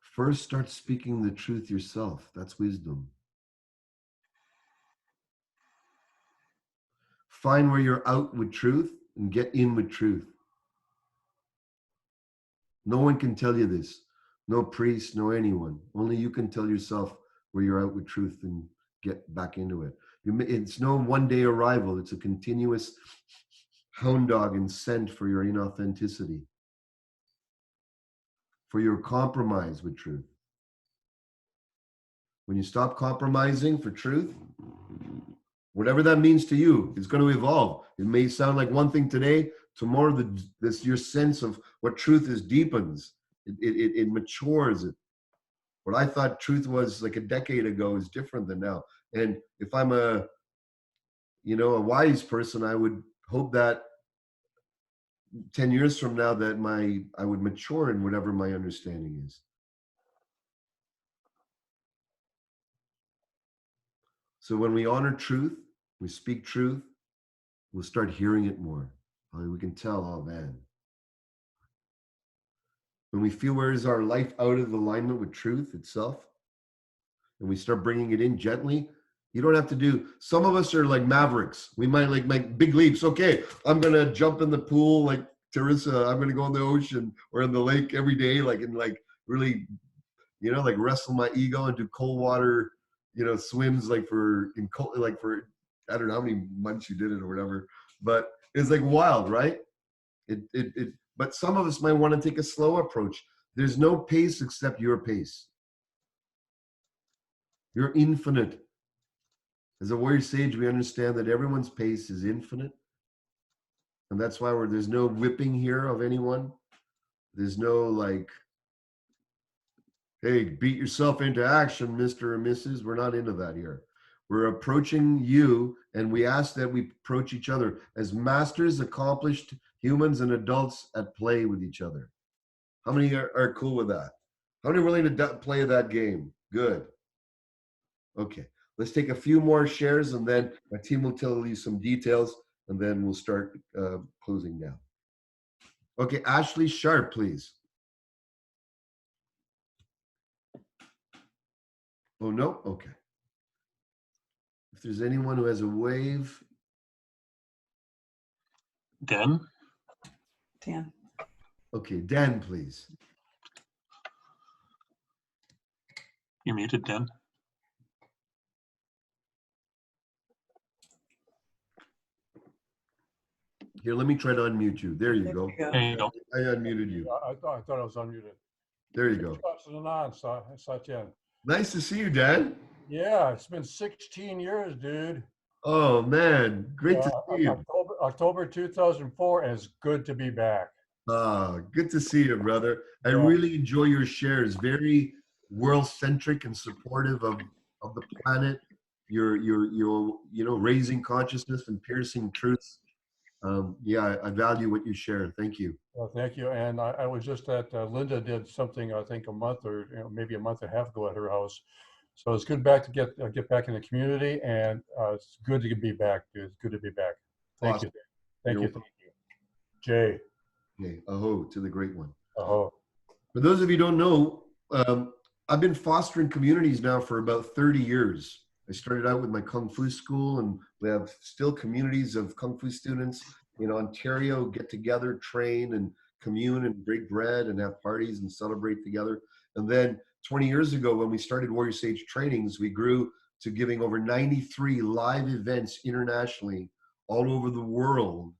First, start speaking the truth yourself. That's wisdom. Find where you're out with truth and get in with truth. No one can tell you this. No priest, no anyone. Only you can tell yourself where you're out with truth and get back into it. It's no one-day arrival. It's a continuous hound dog and scent for your inauthenticity, for your compromise with truth. When you stop compromising for truth, whatever that means to you, it's going to evolve. It may sound like one thing today. Tomorrow, your sense of what truth is deepens. It matures. What I thought truth was like a decade ago is different than now. And if I'm a wise person, I would hope that 10 years from now that I would mature in whatever my understanding is. So when we honor truth, we speak truth, we'll start hearing it more. We can tell, oh man. When we feel where is our life out of alignment with truth itself, and we start bringing it in gently, you don't have to do, some of us are like mavericks. We might like make big leaps. Okay, I'm going to jump in the pool like Teresa. I'm going to go in the ocean or in the lake every day, like, and like really, like wrestle my ego and do cold water, swims like for, I don't know how many months you did it or whatever, but it's like wild, right? But some of us might want to take a slow approach. There's no pace except your pace. You're infinite. As a warrior sage, we understand that everyone's pace is infinite. And that's why there's no whipping here of anyone. There's no like, hey, beat yourself into action, Mr. or Mrs. We're not into that here. We're approaching you, and we ask that we approach each other as masters, accomplished humans, and adults at play with each other. How many are cool with that? How many are willing to play that game? Good. Okay, let's take a few more shares, and then my team will tell you some details, and then we'll start closing down. Okay, Ashley Sharp, please. Oh, no? Okay. If there's anyone who has a wave. Dan? Dan. Okay, Dan, please. You're muted, Dan. Here, let me try to unmute you. There you There go. we go. There you go. I unmuted you. I thought I was unmuted. There you go. Satyen. Nice to see you, Dan. Yeah, it's been 16 years, dude. Oh, man. Great to see you. October 2004, and it's good to be back. Good to see you, brother. I Yeah. really enjoy your shares. Very world-centric and supportive of the planet. You're raising consciousness and piercing truths. Yeah, I value what you share. Thank you. Well, thank you. And I was just at Linda did something, I think a month or maybe a month and a half ago at her house. So it's good back to get back in the community, and it's good to be back, dude. It's good to be back. Thank Awesome. you. Thank You're you. Jay. Okay, aho to the great one. Oh. For those of you who don't know, I've been fostering communities now for about 30 years. I started out with my Kung Fu school, and we have still communities of Kung Fu students in Ontario get together, train and commune and break bread and have parties and celebrate together. And then 20 years ago, when we started WarriorSage trainings, we grew to giving over 93 live events internationally all over the world,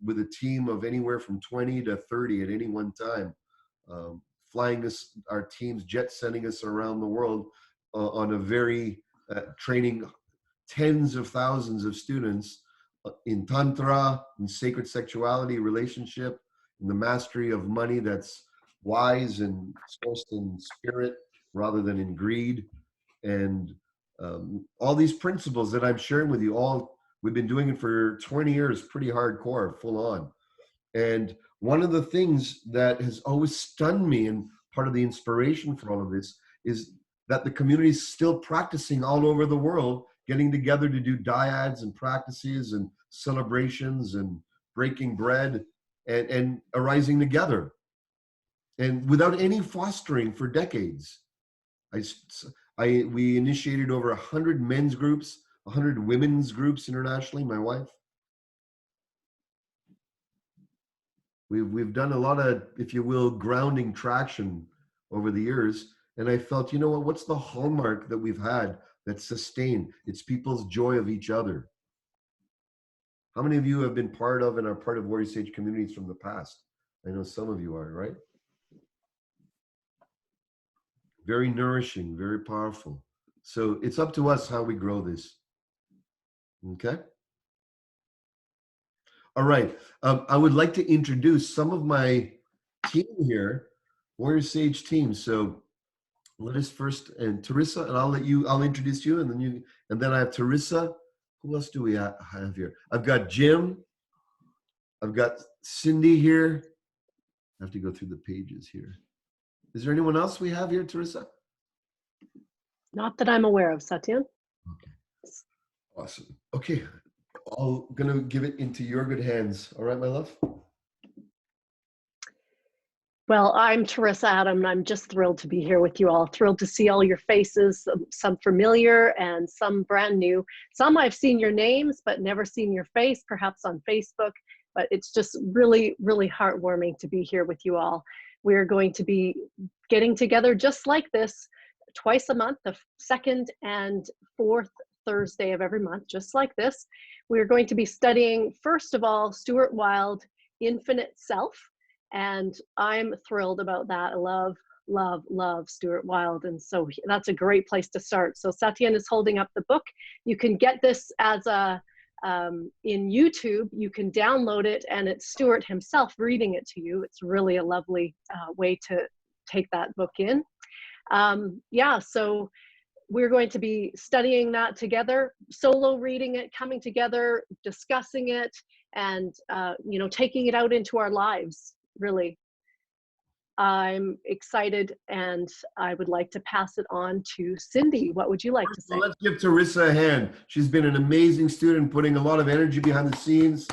with a team of anywhere from 20 to 30 at any one time, flying our teams, jet sending us around the world on a very training tens of thousands of students in tantra, in sacred sexuality, relationship, in the mastery of money that's wise and sourced in spirit rather than in greed, and all these principles that I'm sharing with you all We've been doing it for 20 years, pretty hardcore, full on. And one of the things that has always stunned me, and part of the inspiration for all of this, is that the community is still practicing all over the world, getting together to do dyads and practices and celebrations and breaking bread and arising together. And without any fostering for decades. We initiated over 100 men's groups, 100 women's groups internationally, my wife. We've done a lot of, if you will, grounding traction over the years. And I felt, you know what, what's the hallmark that we've had that's sustained? It's people's joy of each other. How many of you have been part of and are part of WarriorSage communities from the past? I know some of you are, right? Very nourishing, very powerful. So it's up to us how we grow this. Okay? All right. I would like to introduce some of my team here, WarriorSage team. So let us first, and Teresa, and I'll introduce you, and then I have Teresa. Who else do we have here? I've got Jim. I've got Cindy here. I have to go through the pages here. Is there anyone else we have here, Teresa? Not that I'm aware of, Satyen. Okay. Awesome. Okay. I'm going to give it into your good hands. All right, my love? Well, I'm Teresa Adam, and I'm just thrilled to be here with you all. Thrilled to see all your faces, some familiar and some brand new. Some I've seen your names, but never seen your face, perhaps on Facebook. But it's just really, really heartwarming to be here with you all. We're going to be getting together just like this twice a month, the second and fourth Thursday of every month, just like this. We're going to be studying, first of all, Stuart Wilde, Infinite Self. And I'm thrilled about that. I love, love, love Stuart Wilde. And so that's a great place to start. So Satyen is holding up the book. You can get this as in YouTube. You can download it, and it's Stuart himself reading it to you. It's really a lovely way to take that book in. Yeah, so we're going to be studying that together, solo reading it, coming together, discussing it, and taking it out into our lives. Really, I'm excited, and I would like to pass it on to Cindy. What would you like to say? Well, let's give Teresa a hand. She's been an amazing student, putting a lot of energy behind the scenes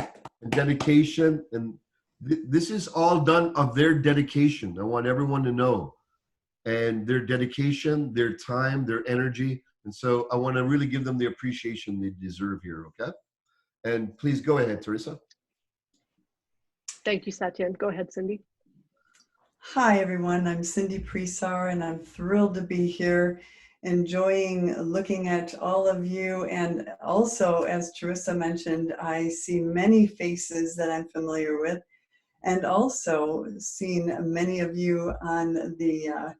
and dedication. And this is all done of their dedication. I want everyone to know. And their dedication, their time, their energy. And so I want to really give them the appreciation they deserve here, okay? And please go ahead, Teresa. Thank you, Satyen. Go ahead, Cindy. Hi, everyone. I'm Cindy Presar, and I'm thrilled to be here, enjoying looking at all of you. And also, as Teresa mentioned, I see many faces that I'm familiar with, and also seen many of you on the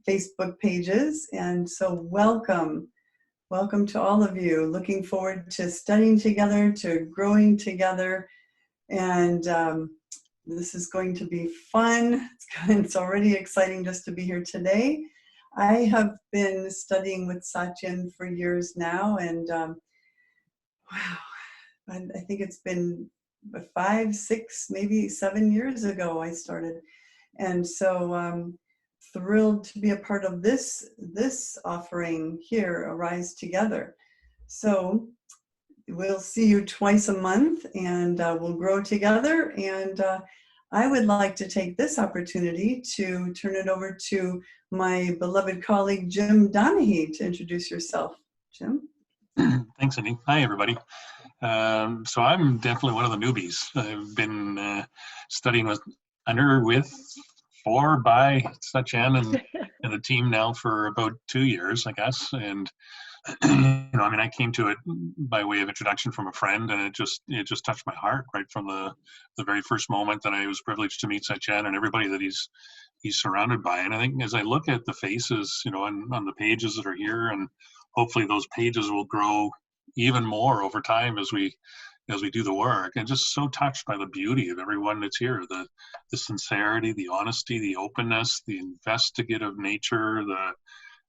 Facebook pages. And so welcome. Welcome to all of you. Looking forward to studying together, to growing together. And this is going to be fun. It's already exciting just to be here today. I have been studying with Satyen for years now, and wow, I think it's been 5, 6, maybe 7 years ago I started. And so thrilled to be a part of this offering here, Arise Together. So we'll see you twice a month, and we'll grow together. And I would like to take this opportunity to turn it over to my beloved colleague, Jim Donahue, to introduce yourself. Jim? Thanks, Cindy. Hi, everybody. So I'm definitely one of the newbies. I've been studying with by Satyen and the team now for about 2 years, I guess. And I came to it by way of introduction from a friend, and it just touched my heart right from the very first moment that I was privileged to meet Satyen and everybody that he's surrounded by. And I think as I look at the faces, on the pages that are here, and hopefully those pages will grow even more over time as we do the work, and just so touched by the beauty of everyone that's here, the sincerity, the honesty, the openness, the investigative nature,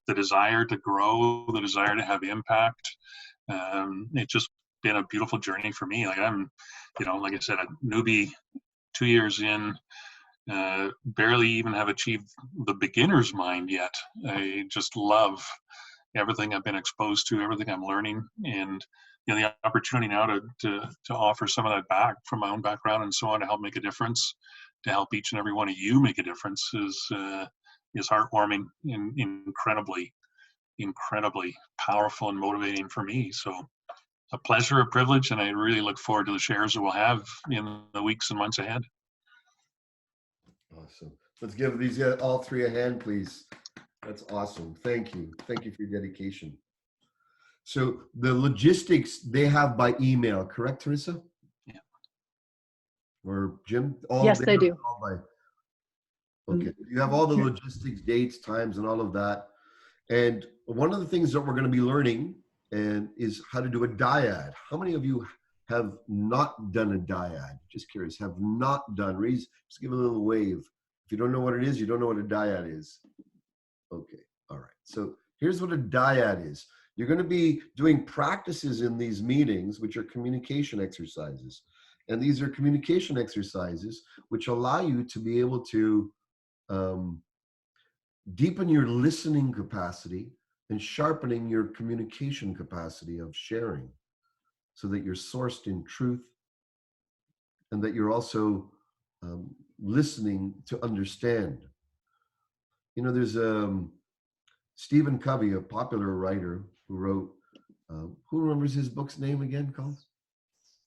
the desire to grow, the desire to have impact. It just been a beautiful journey for me. Like I'm, like I said, a newbie, 2 years in, barely even have achieved the beginner's mind yet. I just love everything I've been exposed to, everything I'm learning, and the opportunity now to offer some of that back from my own background and so on, to help make a difference, to help each and every one of you make a difference, is heartwarming and incredibly powerful and motivating for me. So a pleasure, a privilege, and I really look forward to the shares that we'll have in the weeks and months ahead. Awesome. Let's give these all three a hand, please. That's awesome. Thank you. Thank you for your dedication. So the logistics they have by email, correct, Teresa? Yeah. Or Jim? Yes, they do. Okay. You have all the logistics, dates, times, and all of that. And one of the things that we're going to be learning is how to do a dyad. How many of you have not done a dyad? Just curious, have not done. Just give a little wave. If you don't know what it is, you don't know what a dyad is. Okay, all right. So here's what a dyad is. You're going to be doing practices in these meetings, which are communication exercises. And these are communication exercises which allow you to be able to deepen your listening capacity and sharpening your communication capacity of sharing, so that you're sourced in truth and that you're also listening to understand. There's Stephen Covey, a popular writer who wrote, who remembers his book's name again, Colin?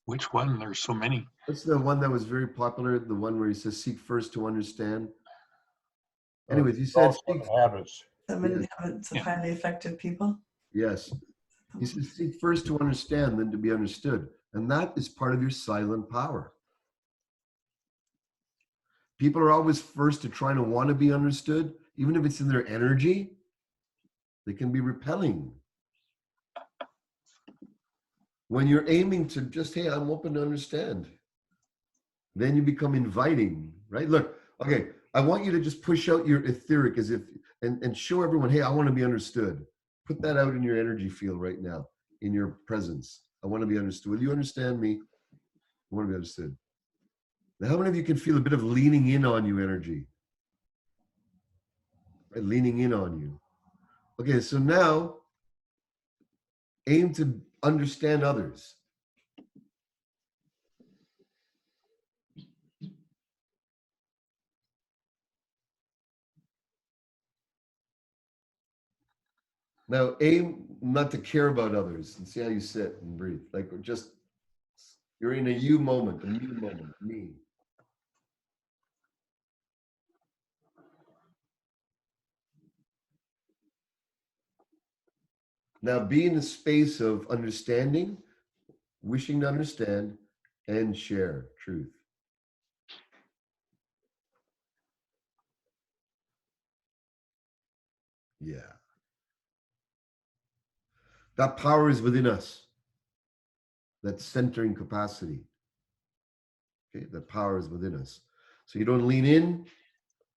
Which one? There's so many. What's the one that was very popular? The one where he says, seek first to understand. Anyways, he said, habits. 7 habits of highly effective people. Yes. He says, seek first to understand, then to be understood. And that is part of your silent power. People are always first to try to want to be understood, even if it's in their energy. They can be repelling. When you're aiming to just, hey, I'm open to understand, then you become inviting, right? Look, okay, I want you to just push out your etheric as if, and show everyone, hey, I want to be understood. Put that out in your energy field right now, in your presence. I want to be understood. Will you understand me? I want to be understood. Now, how many of you can feel a bit of leaning in on you energy? Right? Leaning in on you. Okay, so now, aim to understand others. Now, aim not to care about others, and see how you sit and breathe. Like, just, you're in a you moment, a me moment, me. Now, be in a space of understanding, wishing to understand, and share truth. Yeah. That power is within us. That centering capacity. Okay, that power is within us. So you don't lean in,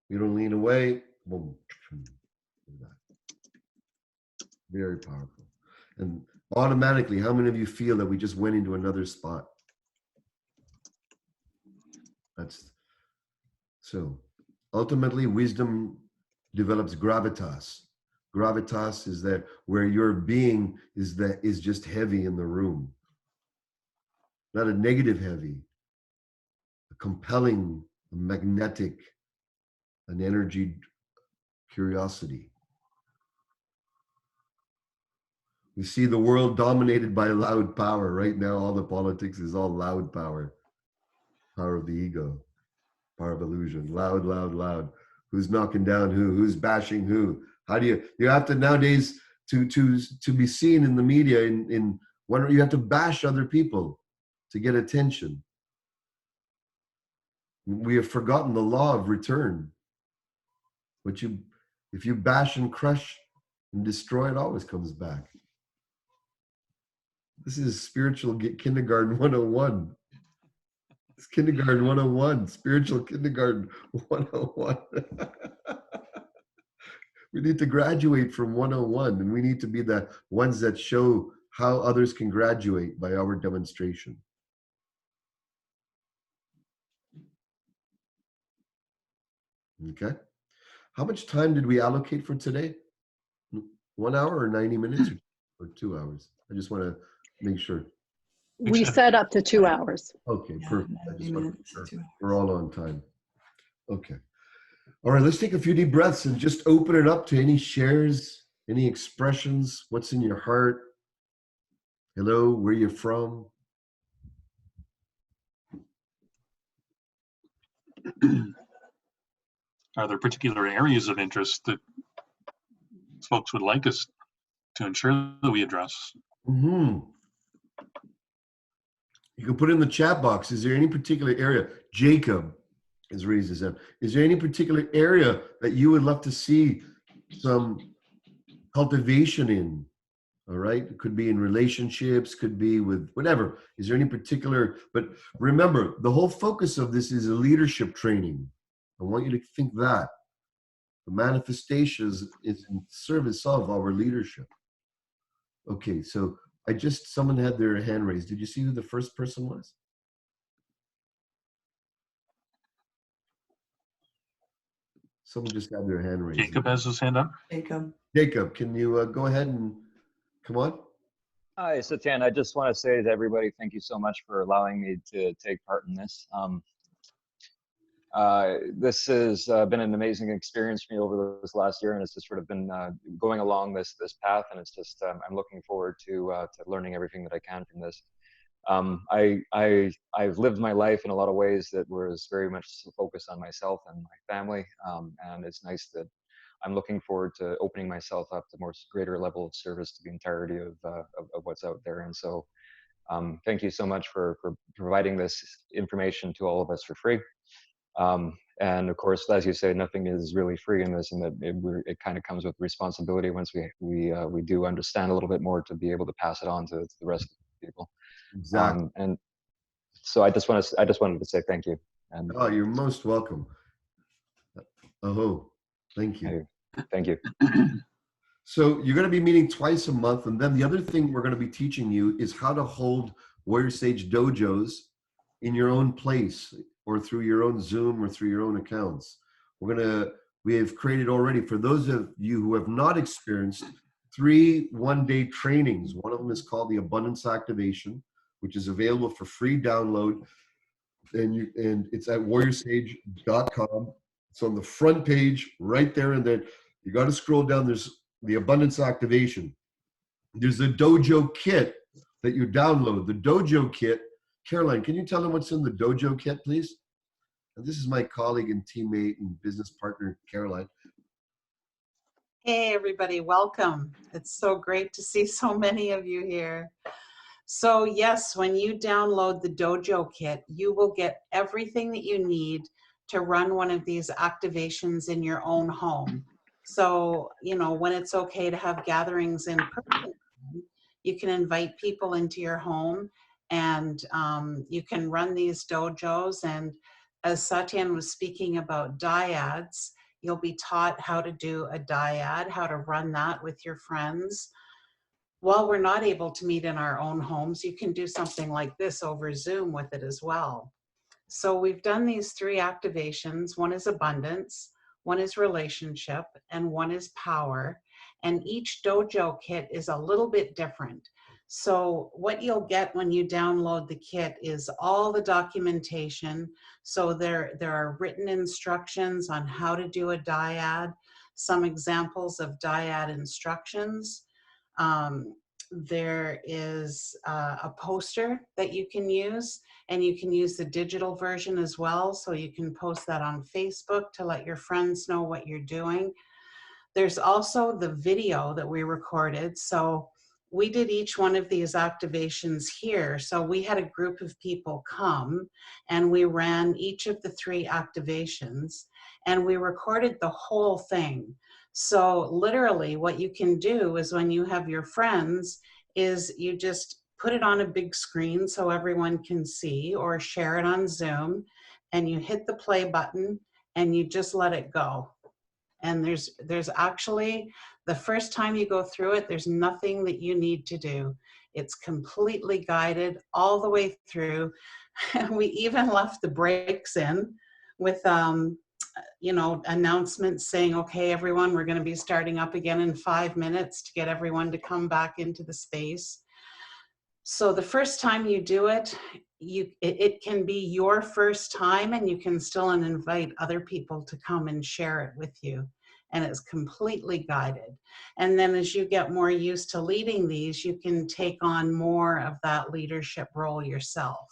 you don't lean away. Boom. Very powerful. And automatically, how many of you feel that we just went into another spot? That's so. Ultimately, wisdom develops gravitas. Gravitas is that where your being is just heavy in the room. Not a negative heavy, a compelling, a magnetic, an energy curiosity. We see the world dominated by loud power. Right now, all the politics is all loud power. Power of the ego, power of illusion. Loud, loud, loud. Who's knocking down who? Who's bashing who? How do you have to nowadays to be seen in the media in one, you have to bash other people to get attention. We have forgotten the law of return. If you bash and crush and destroy, it always comes back. This is spiritual kindergarten 101. It's kindergarten 101, spiritual kindergarten 101. We need to graduate from 101, and we need to be the ones that show how others can graduate by our demonstration. Okay. How much time did we allocate for today? 1 hour or 90 minutes or 2 hours? I just want to make sure. We set up to 2 hours. Okay, Yeah, perfect. I 90 just want to make minutes, sure 2 hours. we're all on time. Okay. All right, let's take a few deep breaths and just open it up to any shares, any expressions, what's in your heart. Hello, where you're from. Are there particular areas of interest that folks would like us to ensure that we address? Mm-hmm. You can put in the chat box. Is there any particular area? Jacob has raised his hand. Is there any particular area that you would love to see some cultivation in? All right. It could be in relationships, could be with whatever. Is there any particular, but remember, the whole focus of this is a leadership training. I want you to think that. The manifestations is in service of our leadership. Okay, so someone had their hand raised. Did you see who the first person was? Someone just had their hand raised. Jacob has his hand up. Jacob, can you go ahead and come on? Hi, Satyen. I just want to say to everybody, thank you so much for allowing me to take part in this. This has been an amazing experience for me over this last year, and it's just sort of been going along this path, and it's just I'm looking forward to learning everything that I can from this. I've lived my life in a lot of ways that was very much focused on myself and my family, and it's nice that I'm looking forward to opening myself up to more greater level of service to the entirety of what's out there. And so thank you so much for providing this information to all of us for free. And of course, as you say, nothing is really free in this, and that it kind of comes with responsibility once we do understand a little bit more to be able to pass it on to the rest of the people. Exactly. And so I just wanted to say thank you. And oh, you're most welcome. Oh, thank you. Thank you. So you're going to be meeting twice a month, and then the other thing we're going to be teaching you is how to hold WarriorSage dojos in your own place, or through your own Zoom, or through your own accounts. We have created already, for those of you who have not experienced, 3 one-day trainings. One of them is called the Abundance Activation, which is available for free download, and it's at WarriorSage.com. It's on the front page right there, and then you got to scroll down. There's the Abundance Activation. There's a Dojo kit that you download. The Dojo kit, Caroline, can you tell them what's in the Dojo kit, please? And this is my colleague and teammate and business partner, Caroline. Hey, everybody, welcome. It's so great to see so many of you here. So yes, when you download the Dojo kit, you will get everything that you need to run one of these activations in your own home. So, you know, when it's okay to have gatherings in person, you can invite people into your home, and you can run these dojos. And as Satyen was speaking about dyads, you'll be taught how to do a dyad, how to run that with your friends. While we're not able to meet in our own homes, you can do something like this over Zoom with it as well. So we've done these 3 activations. One is abundance, one is relationship, and one is power. And each dojo kit is a little bit different. So what you'll get when you download the kit is all the documentation. So there are written instructions on how to do a dyad, some examples of dyad instructions. There is a poster that you can use, and you can use the digital version as well. So you can post that on Facebook to let your friends know what you're doing. There's also the video that we recorded. So we did each one of these activations here. So we had a group of people come, and we ran each of the 3 activations, and we recorded the whole thing. So literally what you can do is, when you have your friends, is you just put it on a big screen so everyone can see, or share it on Zoom, and you hit the play button and you just let it go. And there's actually, the first time you go through it, there's nothing that you need to do. It's completely guided all the way through. We even left the breaks in with, you know, announcements saying, okay, everyone, we're going to be starting up again in 5 minutes to get everyone to come back into the space. So the first time you do it, it can be your first time, and you can still invite other people to come and share it with you. And it's completely guided. And then as you get more used to leading these, you can take on more of that leadership role yourself.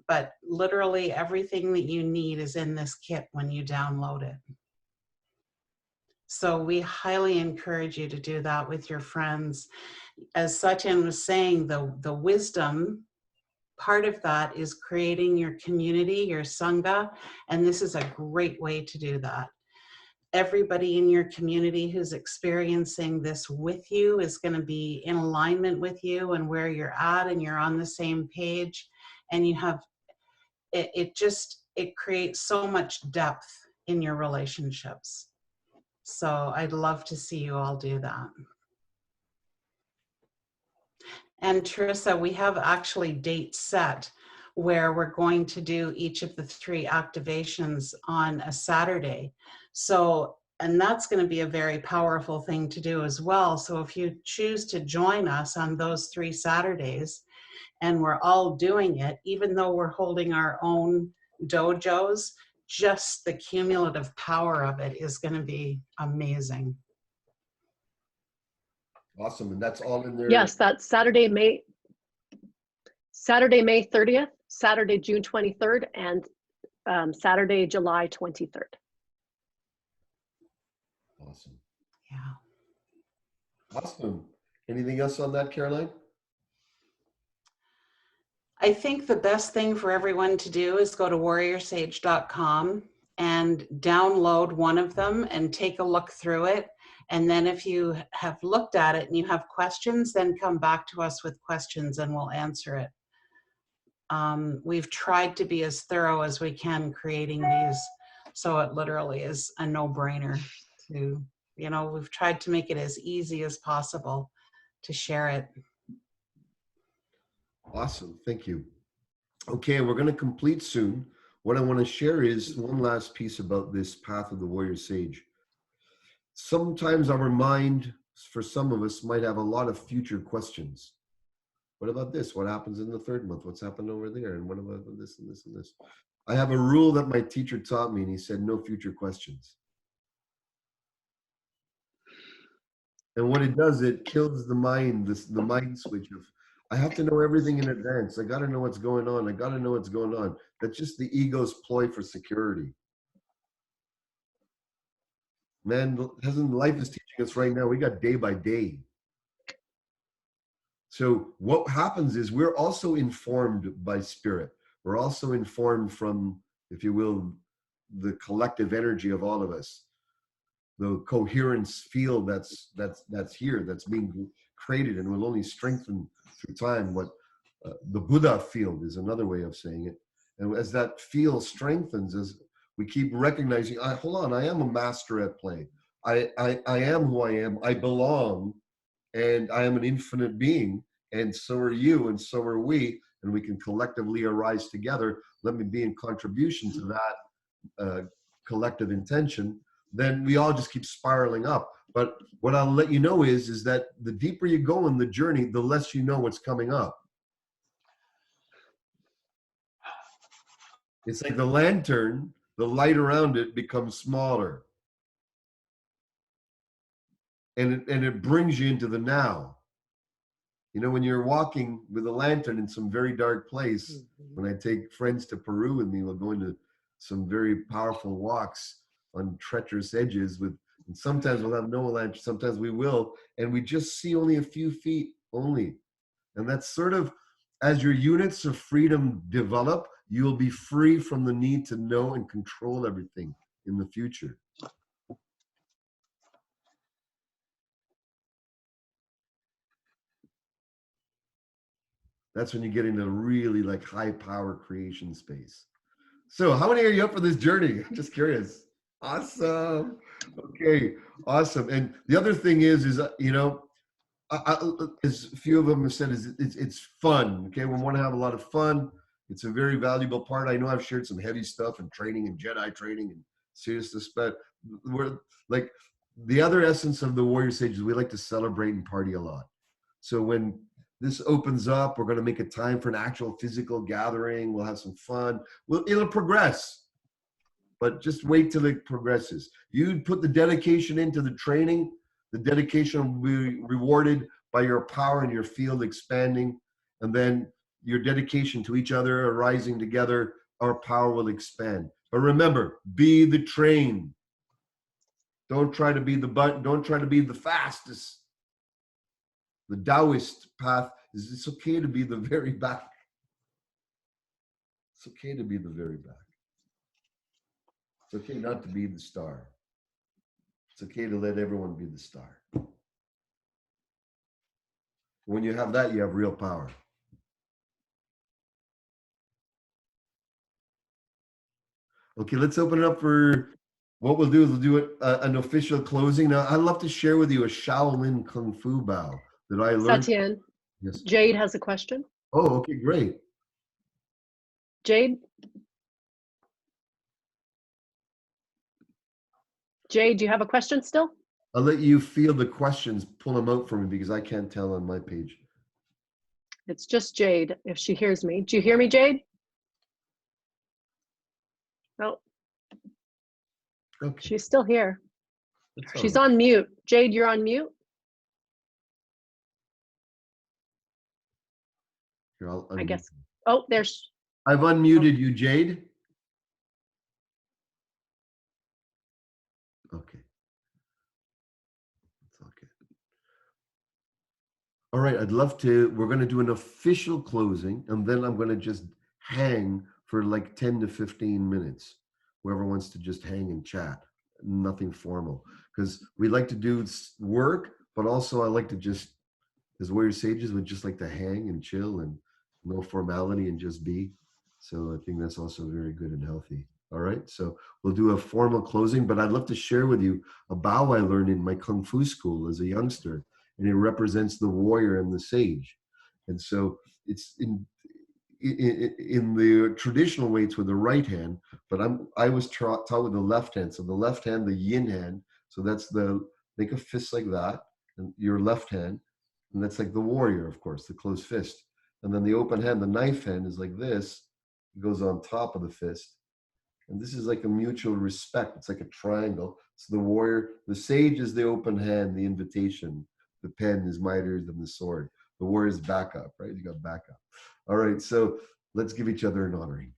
But literally everything that you need is in this kit when you download it. So we highly encourage you to do that with your friends. As Satyen was saying, the wisdom part of that is creating your community, your Sangha, and this is a great way to do that. Everybody in your community who's experiencing this with you is going to be in alignment with you and where you're at, and you're on the same page, and you have, it creates so much depth in your relationships. So I'd love to see you all do that. And Teresa, we have actually dates set where we're going to do each of the 3 activations on a Saturday. So, and that's going to be a very powerful thing to do as well. So if you choose to join us on those 3 Saturdays, and we're all doing it, even though we're holding our own dojos, just the cumulative power of it is going to be amazing. Awesome. And that's all in there. Yes, that's Saturday, May 30th, Saturday, June 23rd, and Saturday, July 23rd. Awesome. Yeah. Awesome. Anything else on that, Caroline? I think the best thing for everyone to do is go to WarriorSage.com and download one of them and take a look through it. And then if you have looked at it and you have questions, then come back to us with questions and we'll answer it. We've tried to be as thorough as we can creating these, so it literally is a no-brainer to, you know, we've tried to make it as easy as possible to share it. Awesome. Thank you. Okay, we're going to complete soon. What I want to share is one last piece about this path of the warrior sage. Sometimes our mind, for some of us, might have a lot of future questions. What about this? What happens in the 3rd month? What's happened over there? And what about this and this and this? I have a rule that my teacher taught me, and he said, no future questions. And what it does, it kills the mind, the mind switch of, I have to know everything in advance. I got to know what's going on. I got to know what's going on. That's just the ego's ploy for security. Man, life is teaching us right now. We got day by day. So what happens is we're also informed by spirit. We're also informed from, if you will, the collective energy of all of us. The coherence field that's here, that's being created and will only strengthen through time. What the Buddha field is another way of saying it. And as that field strengthens, as we keep recognizing, hold on, I am a master at play. I am who I am. I belong, and I am an infinite being, and so are you, and so are we, and we can collectively arise together. Let me be in contribution to that collective intention. Then we all just keep spiraling up. But what I'll let you know is that the deeper you go in the journey, the less you know what's coming up. It's like the lantern, the light around it becomes smaller. And it brings you into the now. You know, when you're walking with a lantern in some very dark place, when I take friends to Peru with me, we'll go into some very powerful walks on treacherous edges with, and sometimes we'll have no lantern, sometimes we will, and we just see only a few feet only. And that's sort of, as your units of freedom develop, you'll be free from the need to know and control everything in the future. That's when you get into really like high power creation space. So how many are you up for this journey? I'm just curious. Awesome. Okay, awesome. And the other thing is you know, as a few of them have said, it's fun. Okay, we want to have a lot of fun. It's a very valuable part. I know I've shared some heavy stuff and training and Jedi training and seriousness, but we're like the other essence of the Warrior Sages. We like to celebrate and party a lot. So when this opens up, we're going to make a time for an actual physical gathering. We'll have some fun. It'll progress, but just wait till it progresses. You put the dedication into the training. The dedication will be rewarded by your power and your field expanding, and then your dedication to each other arising together, our power will expand. But remember, be the train. Don't try to be the button. Don't try to be the fastest. The Taoist path is it's okay to be the very back. It's okay to be the very back. It's okay not to be the star. It's okay to let everyone be the star. When you have that, you have real power. Okay, let's open it up for what we'll do is we'll do an official closing. Now, I'd love to share with you a Shaolin Kung Fu bow that I learned. Satyen, Yes. Jade has a question. Oh, okay, great. Jade? Jade, do you have a question still? I'll let you feel the questions, pull them out for me because I can't tell on my page. It's just Jade, if she hears me. Do you hear me, Jade? No. Okay. She's still here. That's all She's right. on mute. Jade, you're on mute? Here, I'll I unmute guess. you. Oh, there's. I've unmuted you, Jade. Okay. It's okay. All right, I'd love to. We're going to do an official closing, and then I'm going to just hang for like 10 to 15 minutes. Whoever wants to just hang and chat, nothing formal. Because we like to do work, but also I like to just, as Warrior Sages, would just like to hang and chill and no formality and just be. So I think that's also very good and healthy. All right, so we'll do a formal closing, but I'd love to share with you a bow I learned in my Kung Fu school as a youngster, and it represents the warrior and the sage. And so it's in the traditional way it's with the right hand, but I was taught with the left hand. So the left hand, the yin hand. So that's make a fist like that, and your left hand, and that's like the warrior, of course, the closed fist. And then the open hand, the knife hand, is like this. It goes on top of the fist. And this is like a mutual respect. It's like a triangle. So the warrior, the sage is the open hand, the invitation. The pen is mightier than the sword. The warrior is backup, right? You got backup. All right, so let's give each other an honoring.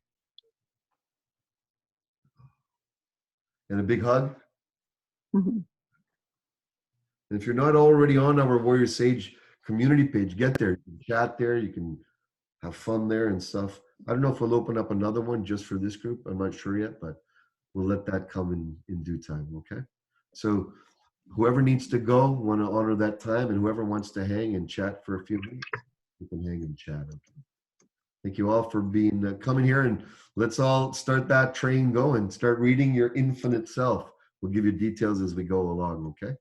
And a big hug. Mm-hmm. And if you're not already on our Warrior Sage community page, get there. You can chat there. You can have fun there and stuff. I don't know if we'll open up another one just for this group. I'm not sure yet, but we'll let that come in due time, okay? So whoever needs to go, want to honor that time, and whoever wants to hang and chat for a few minutes, you can hang and chat. Okay? Thank you all for being coming here, and let's all start that train going. Start reading your infinite self. We'll give you details as we go along, okay?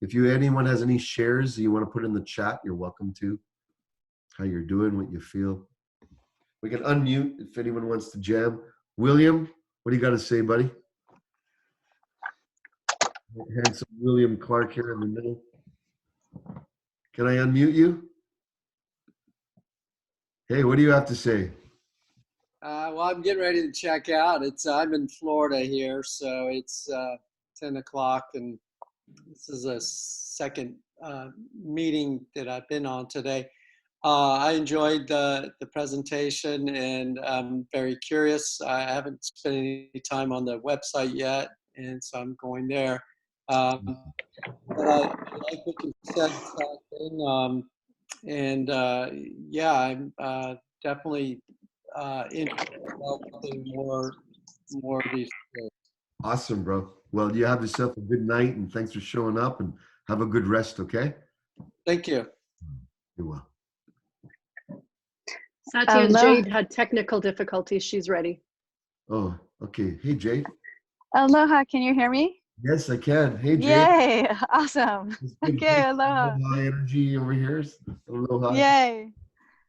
If anyone has any shares you want to put in the chat, you're welcome to. How you're doing, what you feel. We can unmute if anyone wants to jam. William, what do you got to say, buddy? Handsome William Clark here in the middle. Can I unmute you? Hey, what do you have to say? Well, I'm getting ready to check out. I'm in Florida here, so it's 10 o'clock, and this is a second meeting that I've been on today. I enjoyed the presentation, and I'm very curious. I haven't spent any time on the website yet, and so I'm going there. But I like what you said, Satyen, and yeah, I'm definitely interested in developing more of these skills. Awesome, bro. Well, you have yourself a good night, and thanks for showing up, and have a good rest, okay? Thank you. You're welcome. Satyen, Hello. Jade had technical difficulties. She's ready. Oh, okay. Hey, Jade. Aloha, can you hear me? Yes, I can. Hey, Jay. Yay! Awesome. It's good. Okay, Good. aloha. High energy over here. Aloha. Yay.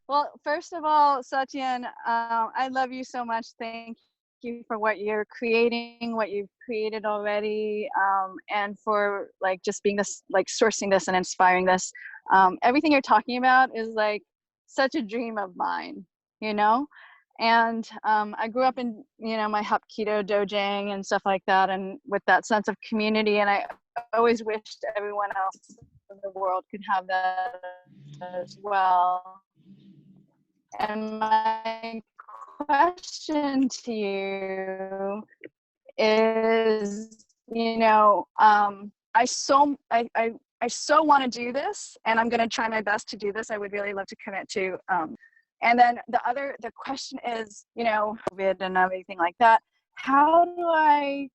Well, first of all, Satyen, I love you so much. Thank you for what you're creating, what you've created already, and for like just being this, like sourcing this and inspiring this. Everything you're talking about is like such a dream of mine, you know? And I grew up in, you know, my Hapkido dojang and stuff like that, and with that sense of community. And I always wished everyone else in the world could have that as well. And my question to you is, you know, I so want to do this, and I'm going to try my best to do this. I would really love to commit to. And then the question is, you know, COVID and everything like that. How do I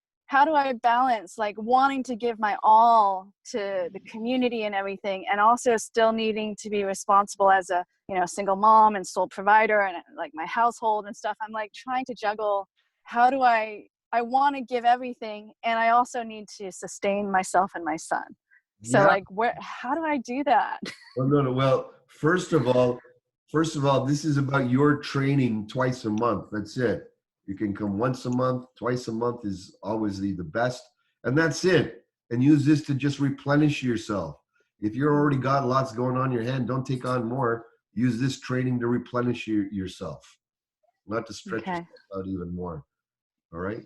balance like wanting to give my all to the community and everything, and also still needing to be responsible as a, you know, single mom and sole provider and like my household and stuff. I'm like trying to juggle. How do I want to give everything, and I also need to sustain myself and my son. So Yeah. like how do I do that? Oh, no, no. Well, first of all, this is about your training twice a month. That's it. You can come once a month, twice a month is always the best. And that's it. And use this to just replenish yourself. If you're already got lots going on in your hand, don't take on more. Use this training to replenish yourself, not to stretch Okay. yourself out even more. All right?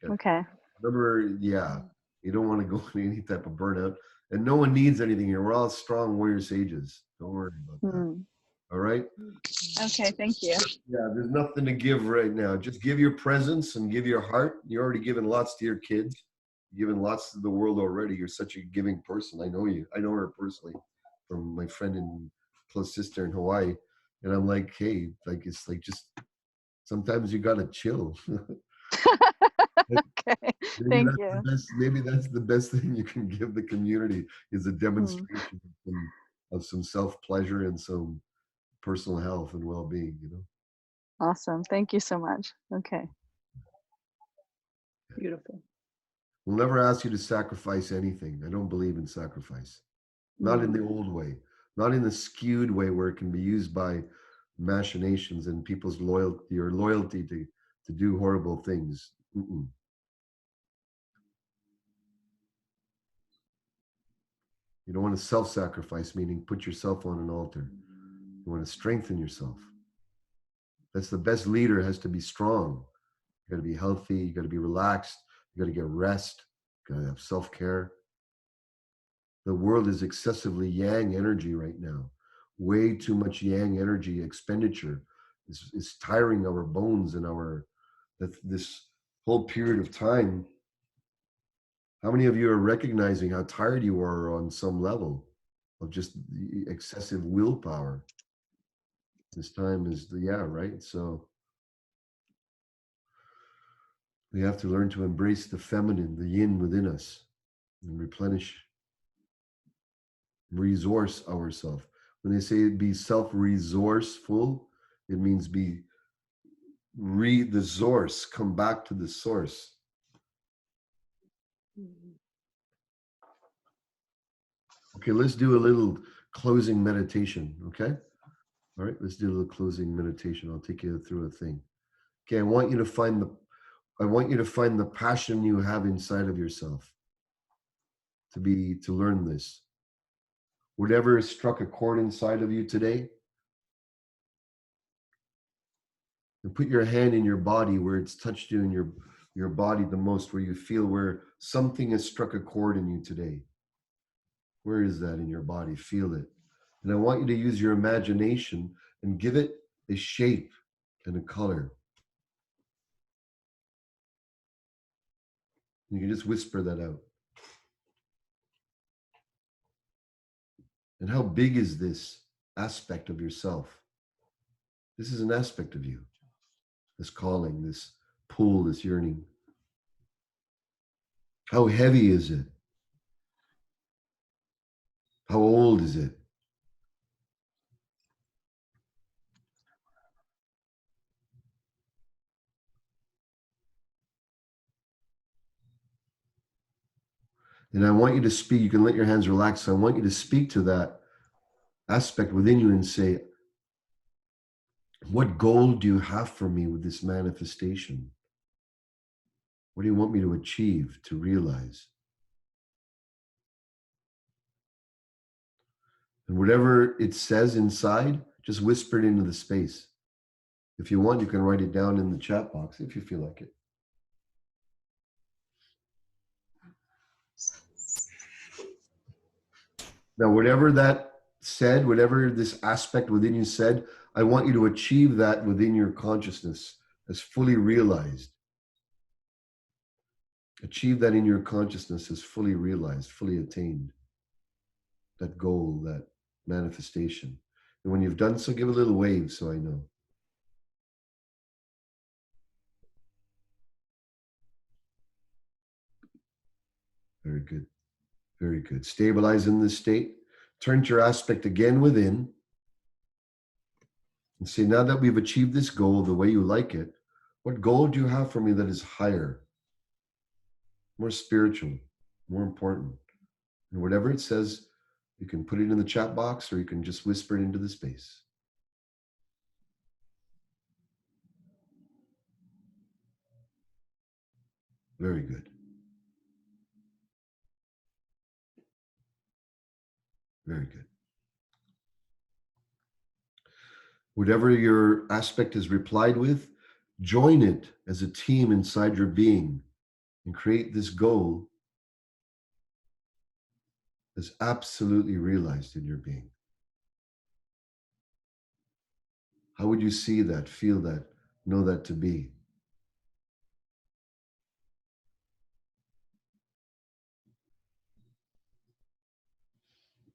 Okay. Remember, yeah, you don't want to go into any type of burnout. And no one needs anything here. We're all strong warrior sages. Don't worry about that. All right? Okay, thank you. Yeah, there's nothing to give right now. Just give your presence and give your heart. You're already giving lots to your kids. You're giving lots to the world already. You're such a giving person. I know you. I know her personally from my friend and close sister in Hawaii. And I'm like, hey, like it's like just sometimes you gotta chill. Okay, thank you. Maybe that's the best thing you can give the community is a demonstration of some self-pleasure and some personal health and well-being, you know. Awesome. Thank you so much. Okay. Beautiful. We'll never ask you to sacrifice anything. I don't believe in sacrifice. Not in the old way, not in the skewed way where it can be used by machinations and people's loyalty to do horrible things. Mm-mm. You don't want to self-sacrifice, meaning put yourself on an altar. You want to strengthen yourself. That's the best leader has to be strong. You got to be healthy. You got to be relaxed. You got to get rest. You got to have self-care. The world is excessively yang energy right now. Way too much yang energy expenditure is tiring our bones and this whole period of time. How many of you are recognizing how tired you are on some level of just the excessive willpower? This time is right. So we have to learn to embrace the feminine, the yin within us, and replenish, resource ourselves. When they say be self-resourceful, it means be the source, come back to the source. Okay, let's do a little closing meditation, okay? All right, let's do a little closing meditation. I'll take you through a thing. Okay, I want you to find the passion you have inside of yourself to learn this. Whatever struck a chord inside of you today, and put your hand in your body where it's touched you in your body the most, where you feel where something has struck a chord in you today. Where is that in your body? Feel it. And I want you to use your imagination and give it a shape and a color. You can just whisper that out. And how big is this aspect of yourself? This is an aspect of you. This calling, this pull, this yearning. How heavy is it? How old is it? And I want you to speak. You can let your hands relax. I want you to speak to that aspect within you and say, what goal do you have for me with this manifestation? What do you want me to achieve, to realize? And whatever it says inside, just whisper it into the space. If you want, you can write it down in the chat box if you feel like it. Now, whatever that said, whatever this aspect within you said, I want you to achieve that within your consciousness as fully realized. Achieve that in your consciousness as fully realized, fully attained. That goal, that manifestation. And when you've done so, give a little wave so I know. Very good. Very good. Stabilize in this state. Turn to your aspect again within. And say, now that we've achieved this goal the way you like it, what goal do you have for me that is higher, more spiritual, more important? And whatever it says, you can put it in the chat box or you can just whisper it into the space. Very good. Very good. Whatever your aspect is replied with, join it as a team inside your being and create this goal as absolutely realized in your being. How would you see that, feel that, know that to be?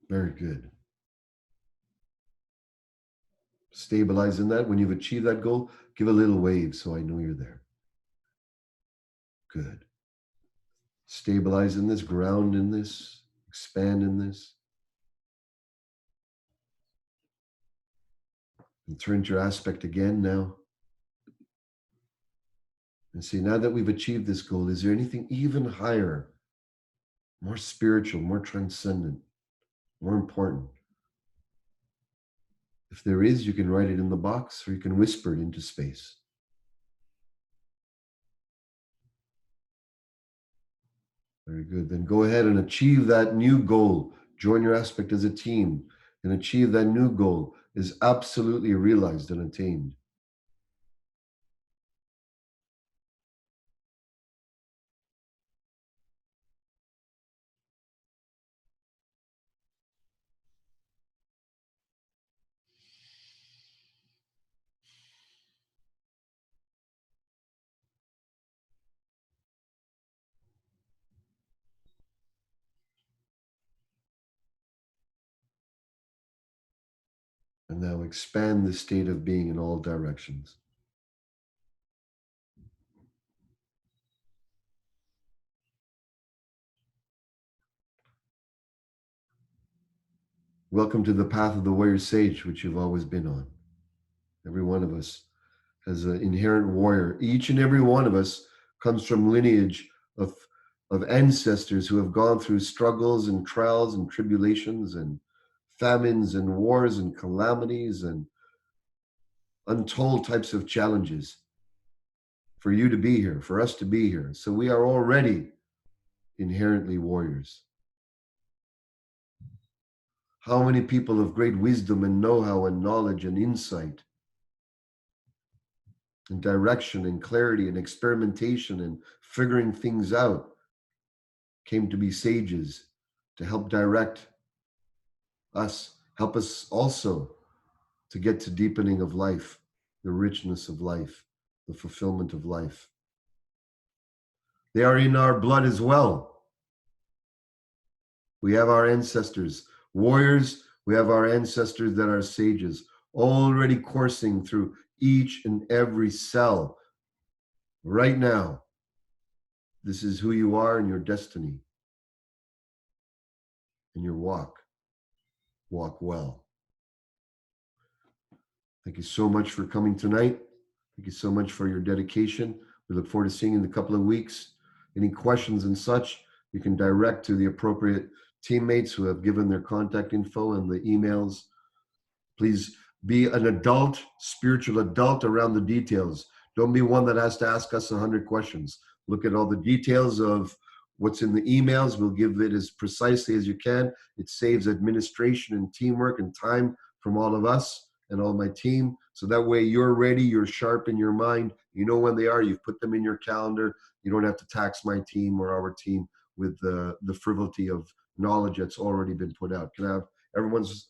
Very good. Stabilize in that. When you've achieved that goal, give a little wave so I know you're there. Good. Stabilize in this, ground in this, expand in this. And turn to your aspect again now. And say, now that we've achieved this goal, is there anything even higher, more spiritual, more transcendent, more important? If there is, you can write it in the box or you can whisper it into space. Very good. Then go ahead and achieve that new goal. Join your aspect as a team and achieve that new goal is absolutely realized and attained. And now expand the state of being in all directions. Welcome to the path of the warrior sage, which you've always been on. Every one of us has an inherent warrior. Each and every one of us comes from lineage of ancestors who have gone through struggles and trials and tribulations and famines and wars and calamities and untold types of challenges for you to be here, for us to be here. So we are already inherently warriors. How many people of great wisdom and know-how and knowledge and insight and direction and clarity and experimentation and figuring things out came to be sages to help direct us, help us also to get to deepening of life, the richness of life, the fulfillment of life. They are in our blood as well. We have our ancestors, warriors. We have our ancestors that are sages, already coursing through each and every cell. Right now, this is who you are and your destiny. And your walk well. Thank you so much for coming tonight. Thank you so much for your dedication. We look forward to seeing you in a couple of weeks. Any questions and such, you can direct to the appropriate teammates who have given their contact info and the emails. Please be an adult, spiritual adult around the details. Don't be one that has to ask us 100 questions. Look at all the details of what's in the emails. We'll give it as precisely as you can. It saves administration and teamwork and time from all of us and all my team. So that way you're ready, you're sharp in your mind. You know when they are, you've put them in your calendar. You don't have to tax my team or our team with the frivolity of knowledge that's already been put out. Can I have everyone's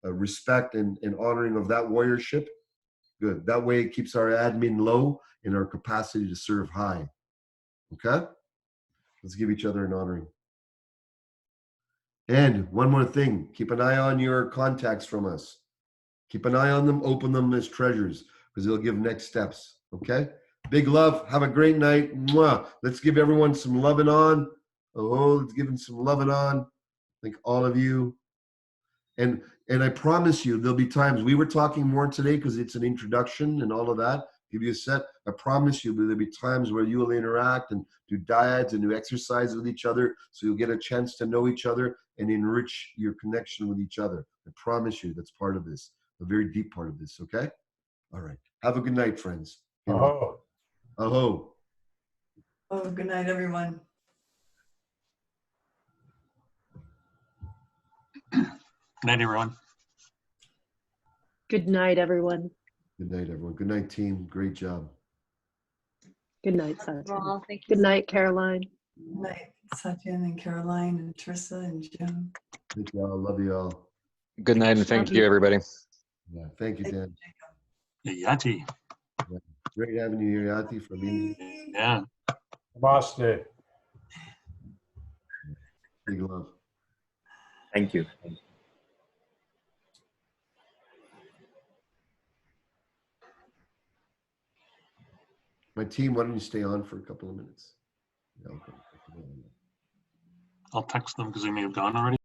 respect and honoring of that warriorship? Good. That way it keeps our admin low and our capacity to serve high. Okay? Let's give each other an honoring. And one more thing, keep an eye on your contacts from us. Keep an eye on them, open them as treasures, because they'll give next steps. Okay? Big love. Have a great night. Mwah. Let's give everyone some loving on. Oh, let's give them some loving on. Thank all of you. And I promise you, there'll be times, we were talking more today because it's an introduction and all of that, give you a set. I promise you, there'll be times where you will interact and do dyads and do exercise with each other, so you'll get a chance to know each other and enrich your connection with each other. I promise you, that's part of this, a very deep part of this, okay? All right. Have a good night, friends. Oh. Aho. Oh, good night, everyone. Good night, everyone. Good night, everyone. Good night, everyone. Good night, team. Great job. Good night, Satyen. Well, thank you Good so night, Caroline. Good night, Satyen and Caroline and Teresa and Jim. Thank you all. Love you all. Good night and thank you, everybody. Yeah. Thank you, Dan. Yati. Great having you here, Yati, for being Yeah. Namaste. big love. Thank you. My team, why don't you stay on for a couple of minutes? Yeah, okay. I'll text them because they may have gone already.